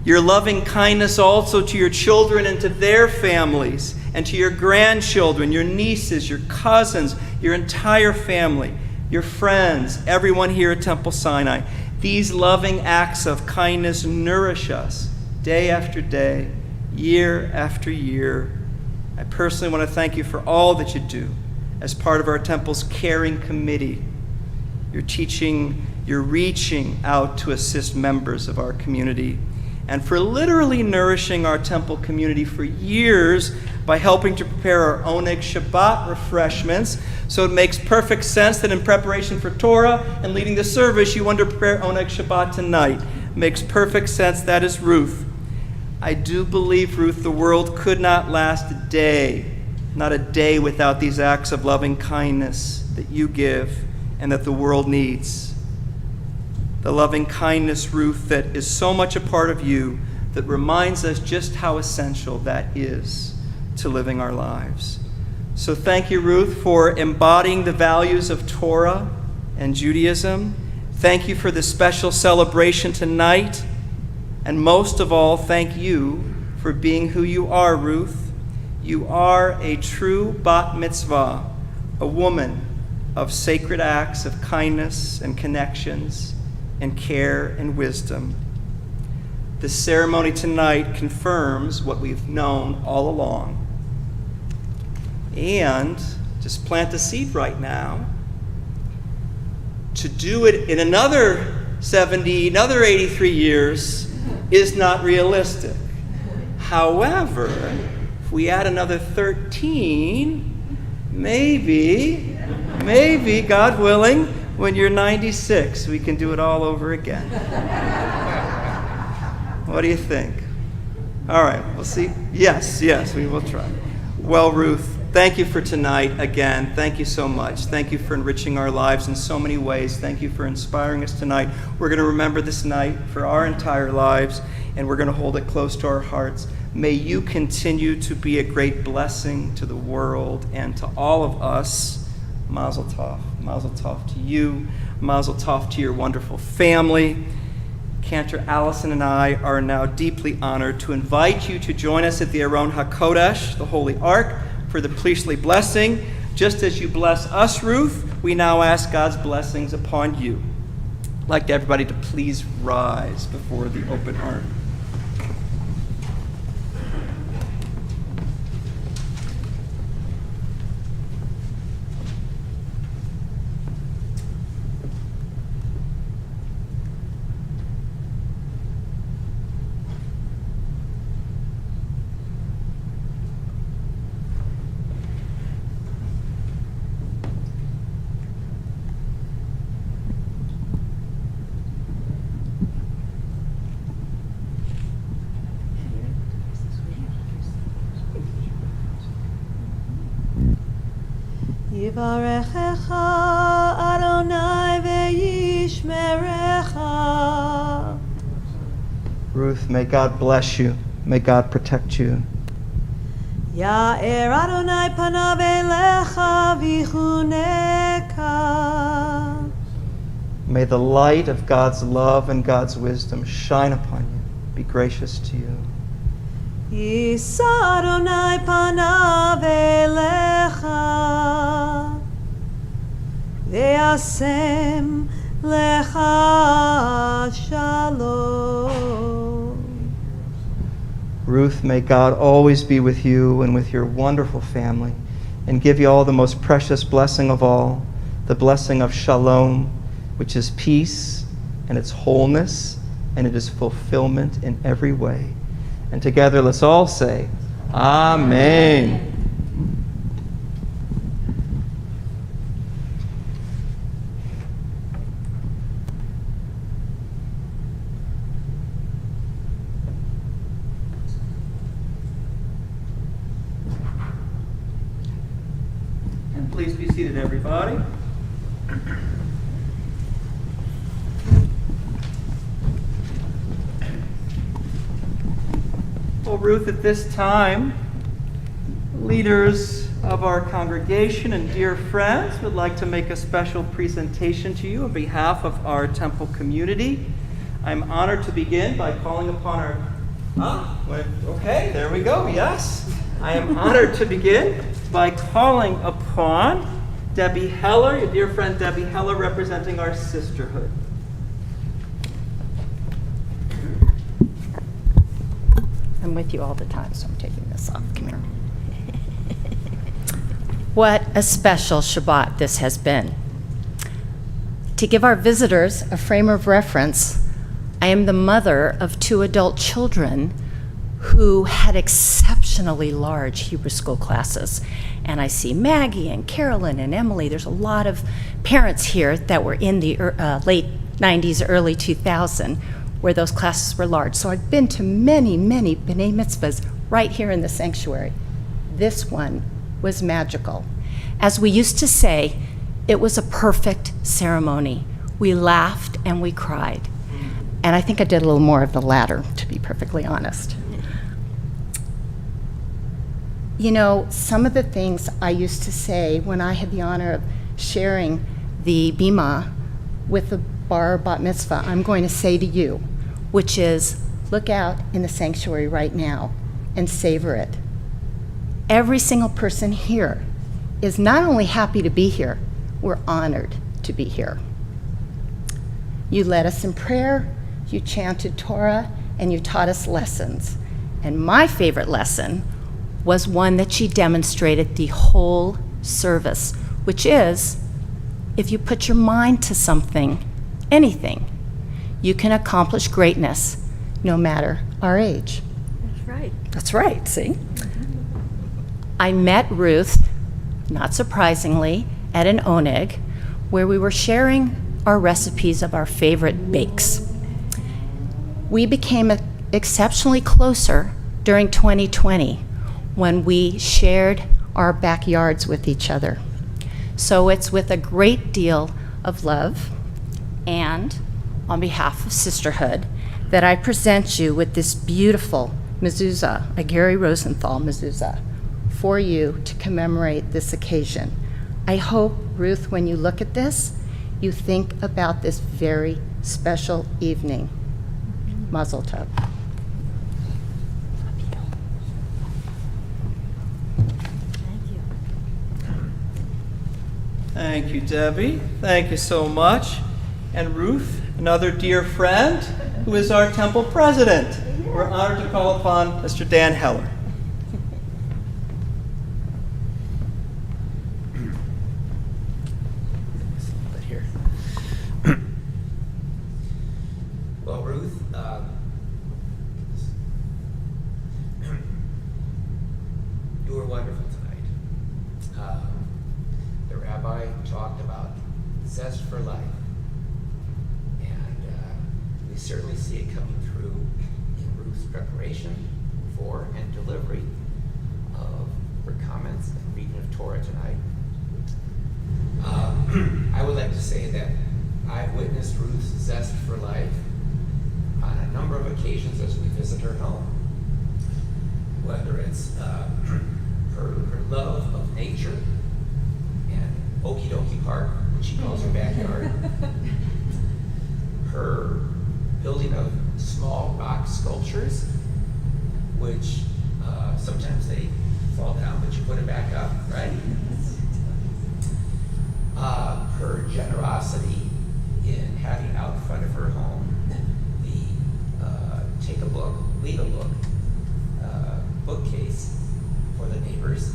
Your loving kindness also to your children and to their families, and to your grandchildren, your nieces, your cousins, your entire family, your friends, everyone here at Temple Sinai. These loving acts of kindness nourish us day after day, year after year. I personally want to thank you for all that you do as part of our temple's caring committee. You're teaching, you're reaching out to assist members of our community, and for literally nourishing our temple community for years by helping to prepare our Oneg Shabbat refreshments. So it makes perfect sense that in preparation for Torah and leading the service, you want to prepare Oneg Shabbat tonight. Makes perfect sense. That is Ruth. I do believe, Ruth, the world could not last a day, not a day without these acts of loving kindness that you give and that the world needs. The loving kindness, Ruth, that is so much a part of you, that reminds us just how essential that is to living our lives. So thank you, Ruth, for embodying the values of Torah and Judaism. Thank you for the special celebration tonight. And most of all, thank you for being who you are, Ruth. You are a true bat mitzvah, a woman of sacred acts of kindness and connections and care and wisdom. The ceremony tonight confirms what we've known all along. And just plant a seed right now. To do it in another 70, another 83 years is not realistic. However, if we add another 13, maybe, God willing, when you're 96, we can do it all over again. What do you think? All right, we'll see. Yes, we will try. Well, Ruth, thank you for tonight again. Thank you so much. Thank you for enriching our lives in so many ways. Thank you for inspiring us tonight. We're going to remember this night for our entire lives, and we're going to hold it close to our hearts. May you continue to be a great blessing to the world and to all of us. Mazel tov. Mazel tov to you. Mazel tov to your wonderful family. Cantor Allison and I are now deeply honored to invite you to join us at the Aron HaKodesh, the Holy Ark, for the priestly blessing. Just as you bless us, Ruth, we now ask God's blessings upon you. I'd like everybody to please rise before the open heart. Yivarechecha Adonai ve'yishmerecha. Ruth, may God bless you. May God protect you. Ya'er Adonai panav elecha v'chuneka. May the light of God's love and God's wisdom shine upon you. Be gracious to you. Yisa Adonai panav elecha ve'asem lecha shalom. Ruth, may God always be with you and with your wonderful family and give you all the most precious blessing of all, the blessing of shalom, which is peace and its wholeness and it is fulfillment in every way. And together let's all say, Amen. And please be seated, everybody. Well, Ruth, at this time, leaders of our congregation and dear friends would like to make a special presentation to you on behalf of our temple community. I'm honored to begin by calling upon okay, there we go, yes. I am honored to begin by calling upon Debbie Heller, your dear friend Debbie Heller, representing our sisterhood. I'm with you all the time, so I'm taking this off. Come here. What a special Shabbat this has been. To give our visitors a frame of reference, I am the mother of 2 adult children who had exceptionally large Hebrew school classes. And I see Maggie and Carolyn and Emily. There's a lot of parents here that were in the late 90s, early 2000, where those classes were large. So I've been to many, many B'nai Mitzvahs right here in the sanctuary. This one was magical. As we used to say, it was a perfect ceremony. We laughed and we cried. And I think I did a little more of the latter, to be perfectly honest. You know, some of the things I used to say when I had the honor of sharing the Bima with the bar bat mitzvah, I'm going to say to you, which is, look out in the sanctuary right now and savor it. Every single person here is not only happy to be here, we're honored to be here. You led us in prayer, you chanted Torah, and you taught us lessons. And my favorite lesson was one that she demonstrated the whole service, which is, if you put your mind to something, anything, you can accomplish greatness no matter our age. That's right. That's right, see? I met Ruth, not surprisingly, at an oneg where we were sharing our recipes of our favorite bakes. We became exceptionally closer during 2020 when we shared our backyards with each other. So it's with a great deal of love and on behalf of sisterhood that I present you with this beautiful mezuzah, a Gary Rosenthal mezuzah, for you to commemorate this occasion. I hope, Ruth, when you look at this, you think about this very special evening. Mazel tov. Thank you, Debbie. Thank you so much. and Ruth, another dear friend, who is our temple president. We're honored to call upon Mr. Dan Heller. Well, Ruth, you were wonderful tonight. The rabbi talked about zest for life, and we certainly see it coming through in Ruth's preparation for and delivery of her comments and reading of Torah tonight. I would like to say that I've witnessed Ruth's zest for life on a number of occasions as we visit her home, whether it's her love of nature and Okie Dokie Park, which she calls her backyard, her building of small rock sculptures, which sometimes they fall down, but you put it back up, right? Her generosity in having out front of her home the take a book, leave a book bookcase for the neighbors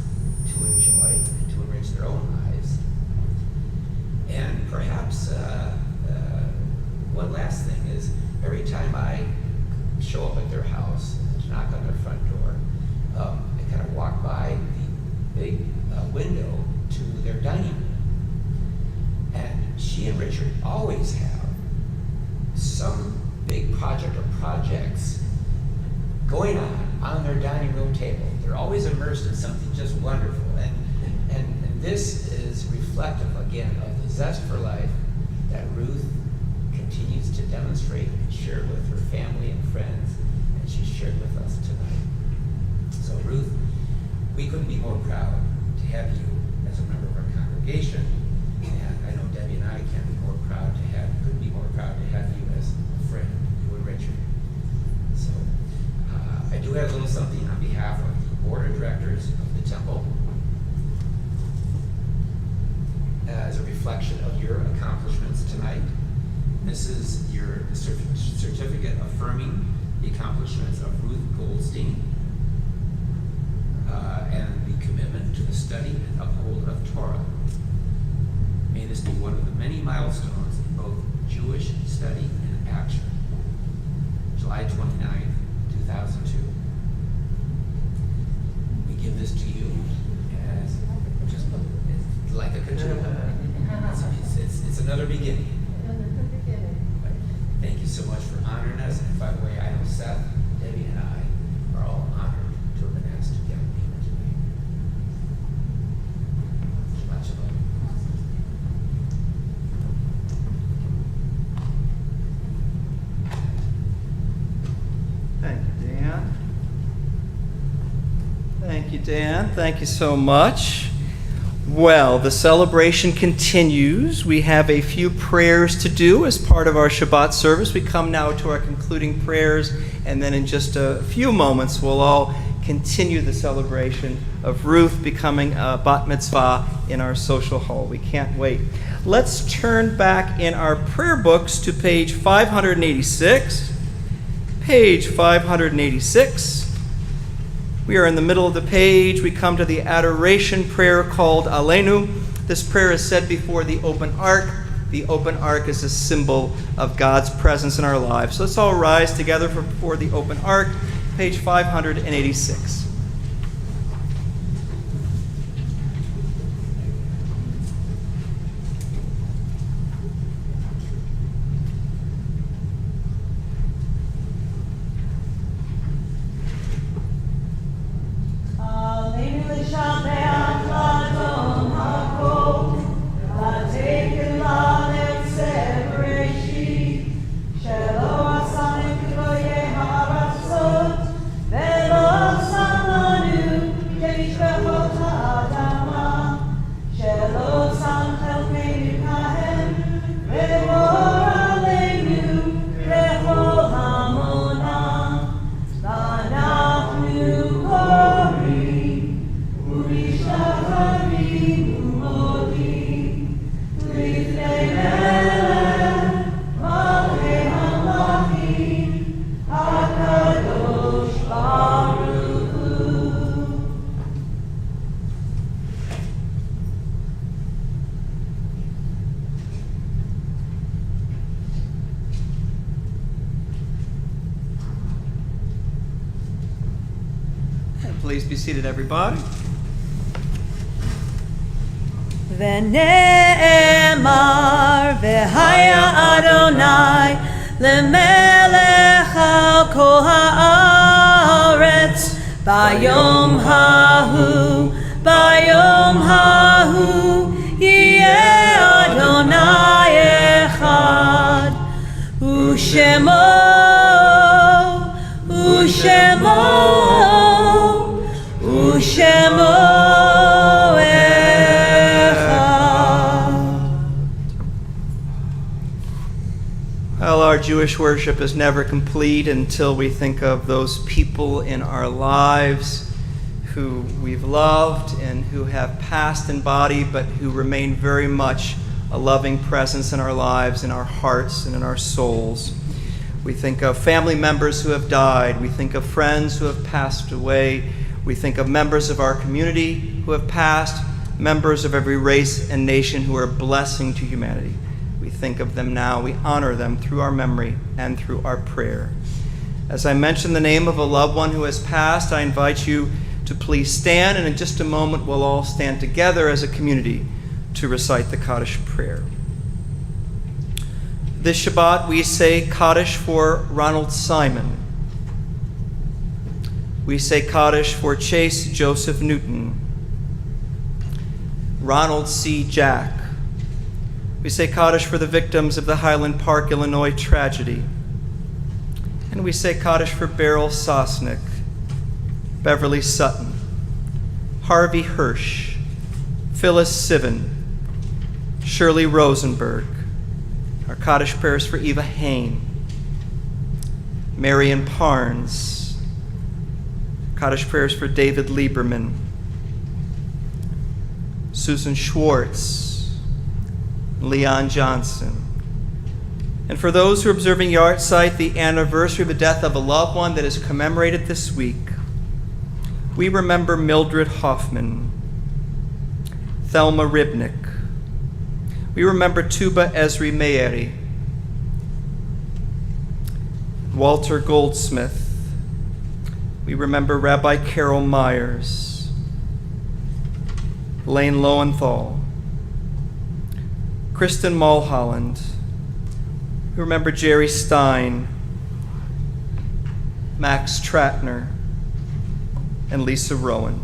to enjoy and to enrich their own lives. And perhaps one last thing is, every time I show up at their house to knock on their front door, I kind of walk by the big window to their dining room. And she and Richard always have some big project or projects going on their dining room table. They're always immersed in something just wonderful. And this is reflective, again, of the zest for life that Ruth continues to demonstrate and share with her family and friends, and she shared with us tonight. So Ruth, we couldn't be more proud to have you as a member of our congregation, and I know Debbie and I couldn't be more proud to have you as a friend, you and Richard. So I do have a little something on behalf of the board of directors of the temple as a reflection of your accomplishments tonight. This is your certificate affirming the accomplishments of Ruth Goldstein and the commitment to the study and uphold of Torah. May this be one of the many milestones in both Jewish study and action. July 29th, 2002. We give this to you as just like a continuum. It's another beginning. Thank you so much for honoring us. And by the way, I know Seth, Debbie, and I are all honored to have been asked to give a payment tonight. Shabbat Shalom. Thank you, Dan. Thank you, Dan. Thank you so much. Well, the celebration continues. We have a few prayers to do as part of our Shabbat service. We come now to our concluding prayers, and then in just a few moments, we'll all continue the celebration of Ruth becoming a bat mitzvah in our social hall. We can't wait. Let's turn back in our prayer books to page 586. Page 586. We are in the middle of the page. We come to the adoration prayer called Aleinu. This prayer is said before the open ark. The open ark is a symbol of God's presence in our lives. So let's all rise together before the open ark, page 586. Shalom, Please be seated, everybody. ונאמר והיה אדוני למלך על כל הארץ ביום ההוא יהיה אדוני אחד ושמו Well, our Jewish worship is never complete until we think of those people in our lives who we've loved and who have passed in body, but who remain very much a loving presence in our lives, in our hearts, and in our souls. We think of family members who have died. We think of friends who have passed away. We think of members of our community who have passed, members of every race and nation who are a blessing to humanity. We think of them now. We honor them through our memory and through our prayer. As I mention the name of a loved one who has passed, I invite you to please stand, and in just a moment we'll all stand together as a community to recite the Kaddish prayer. This Shabbat we say Kaddish for Ronald Simon. We say Kaddish for Chase Joseph Newton, Ronald C. Jack. We say Kaddish for the victims of the Highland Park, Illinois tragedy. And we say Kaddish for Beryl Sosnick, Beverly Sutton, Harvey Hirsch, Phyllis Sivan, Shirley Rosenberg. Our Kaddish prayers for Eva Hain, Marion Parnes. Kaddish prayers for David Lieberman, Susan Schwartz, Leon Johnson. And for those who are observing Yahrzeit, the anniversary of the death of a loved one that is commemorated this week, we remember Mildred Hoffman, Thelma Ribnick. We remember Tuba Esri Meiri, Walter Goldsmith. We remember Rabbi Carol Myers, Lane Lowenthal, Kristen Mulholland. We remember Jerry Stein, Max Tratner, and Lisa Rowan.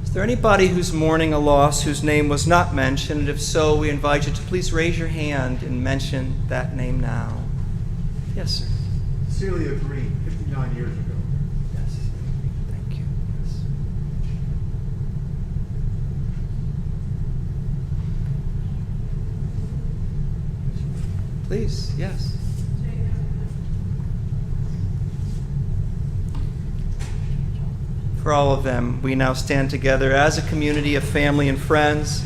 Is there anybody who's mourning a loss whose name was not mentioned? And if so, we invite you to please raise your hand and mention that name now. Yes, sir. Celia Green, 59 years ago. Yes. Thank you. Yes. Please, yes. For all of them, we now stand together as a community of family and friends.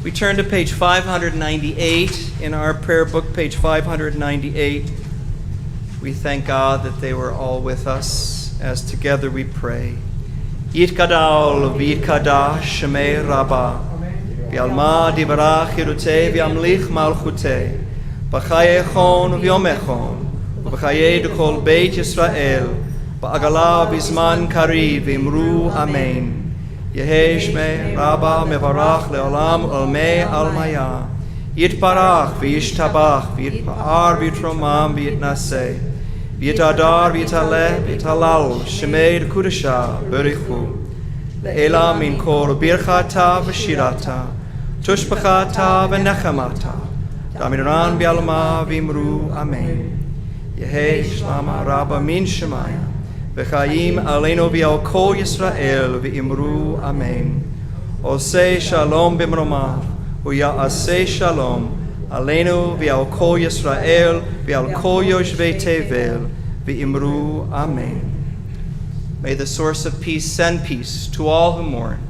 We turn to page 598 in our prayer book, page 598. We thank God that they were all with us as together we pray. Yitkadal v'yitkadash shemei Rabbah, v'yalma divarach yirutei v'yamlich malchutei, b'chaye echon v'yom echon, v'chaye d'kol beit Yisrael, ba'agala b'zman kariv v'imru amen. Yehi shmei Rabbah mevarach le'olam olmei almaya, yitbarach v'yishtabach v'yitpa'ar v'yitromam v'yitnaseh, v'yitadar v'yitaleh v'yitalal shemei d'kudasha berichu, le'ela min kol birchata v'shirata, tushbachata v'nechamata, damiran b'yalma v'imru amen. Yehi shlama Rabbah min shemaya, v'chayim aleinu v'al kol Yisrael v'imru amen. Oseh shalom b'mromav, u'ya'aseh shalom, aleinu v'al kol Yisrael v'al kol yoshvei tevel v'imru amen. May the source of peace send peace to all who mourn.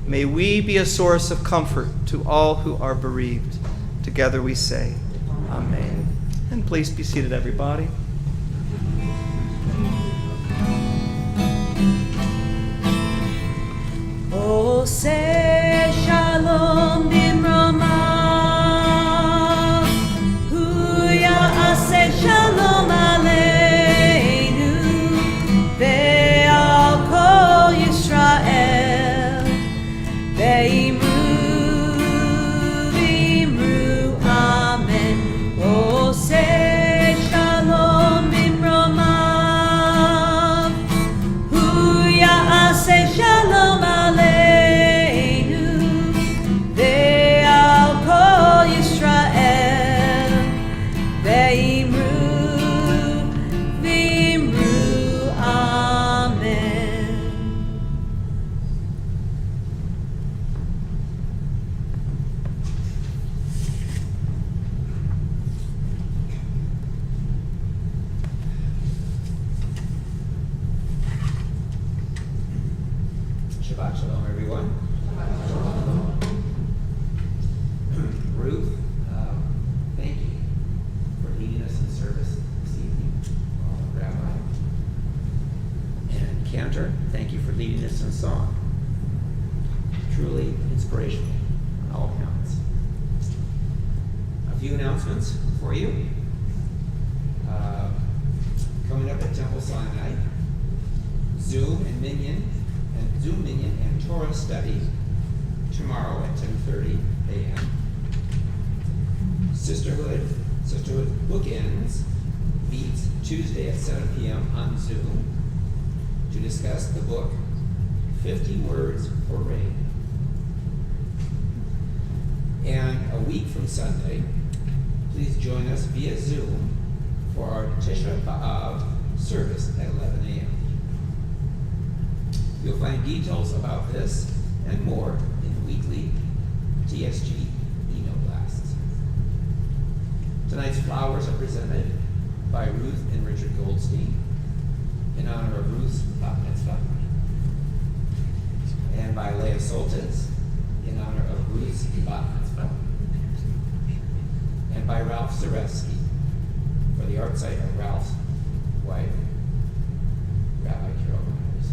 May we be a source of comfort to all who are bereaved. Together we say, amen. And please be seated, everybody. Oseh shalom b'mromav, u'ya'aseh shalom aleinu ve'al kol all counts. A few announcements for you. Coming up at Temple Sinai, Zoom Minion and Torah study tomorrow at 10:30 a.m. Sisterhood Bookends meets Tuesday at 7 p.m. on Zoom to discuss the book 50 Words for Rain. And a week from Sunday, please join us via Zoom for our Tisha B'Av service at 11 a.m. You'll find details about this and more in the weekly TSG email blasts. Tonight's flowers are presented by Ruth and Richard Goldstein in honor of Ruth's bat mitzvah, and by Leah Soltitz in honor of Ruth's bat mitzvah, and by Ralph Zareski for the art site of Ralph's wife, Rabbi Carol Myers.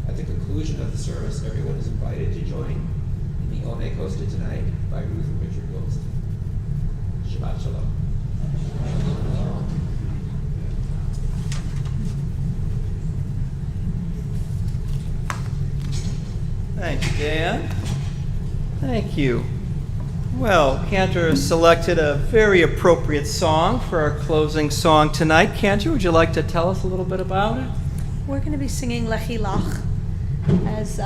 At the conclusion of the service, everyone is invited to join in the Oneg hosted tonight by Ruth and Richard Goldstein. Shabbat Shalom. Thank you, Dan. Thank you. Well, Cantor selected a very appropriate song for our closing song tonight. Cantor, would you like to tell us a little bit about it? We're going to be singing Lechi Lach, as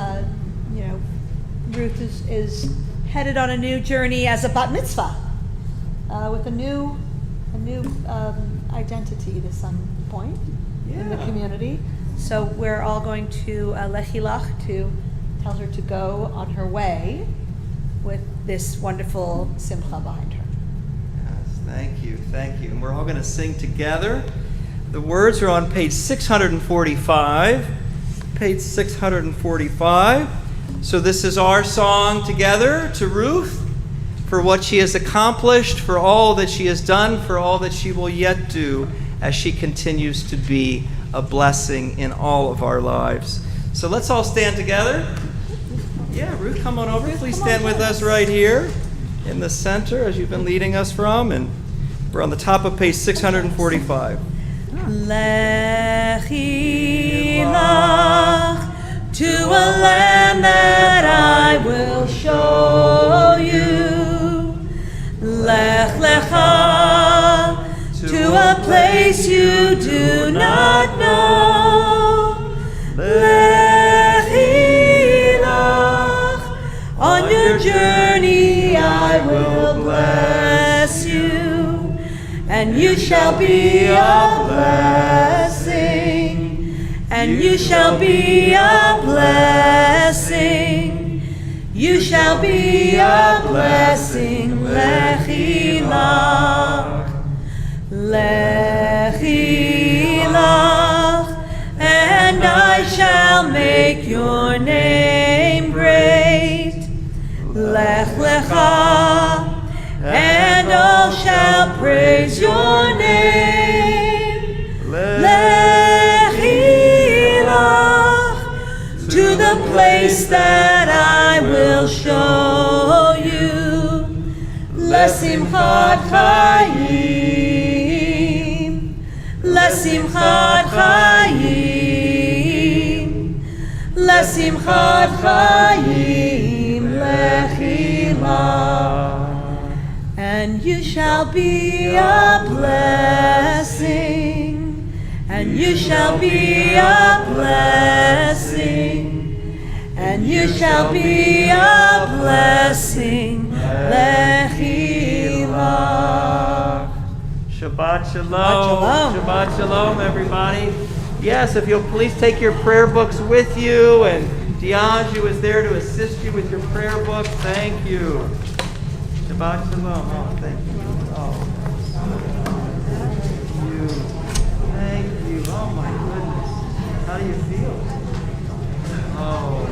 Ruth is headed on a new journey as a bat mitzvah, with a new identity to some point in the community. So we're all going to Lechi Lach to tell her to go on her way with this wonderful simcha behind her. Yes, thank you. And we're all going to sing together. The words are on page 645. Page 645. So this is our song together to Ruth for what she has accomplished, for all that she has done, for all that she will yet do as she continues to be a blessing in all of our lives. So let's all stand together. Yeah, Ruth, come on over. Please stand with us right here in the center as you've been leading us from. And we're on the top of page 645. Lechi lach to a land that I will show you. Lech lecha to a place you do not know. Lechi lach on your journey I will bless you, and you shall be a blessing, and you shall be a blessing, you shall be a blessing. Lechi lach, Lechi lach, and I shall make your name great. Lech lecha, and all shall praise your name. Lechi lach, to the place that I will show you. Lesimchat chayim, lesimchat chayim, lesimchat chayim, lechi lach. And you shall be a blessing, and you shall be a blessing, and you shall be a blessing. Lechi lach. Shabbat Shalom. Shabbat Shalom, everybody. Yes, if you'll please take your prayer books with you, and Dianju is there to assist you with your prayer book. Thank you. Shabbat Shalom. Oh, thank you. Oh, thank you. Oh, my goodness. How do you feel? Oh.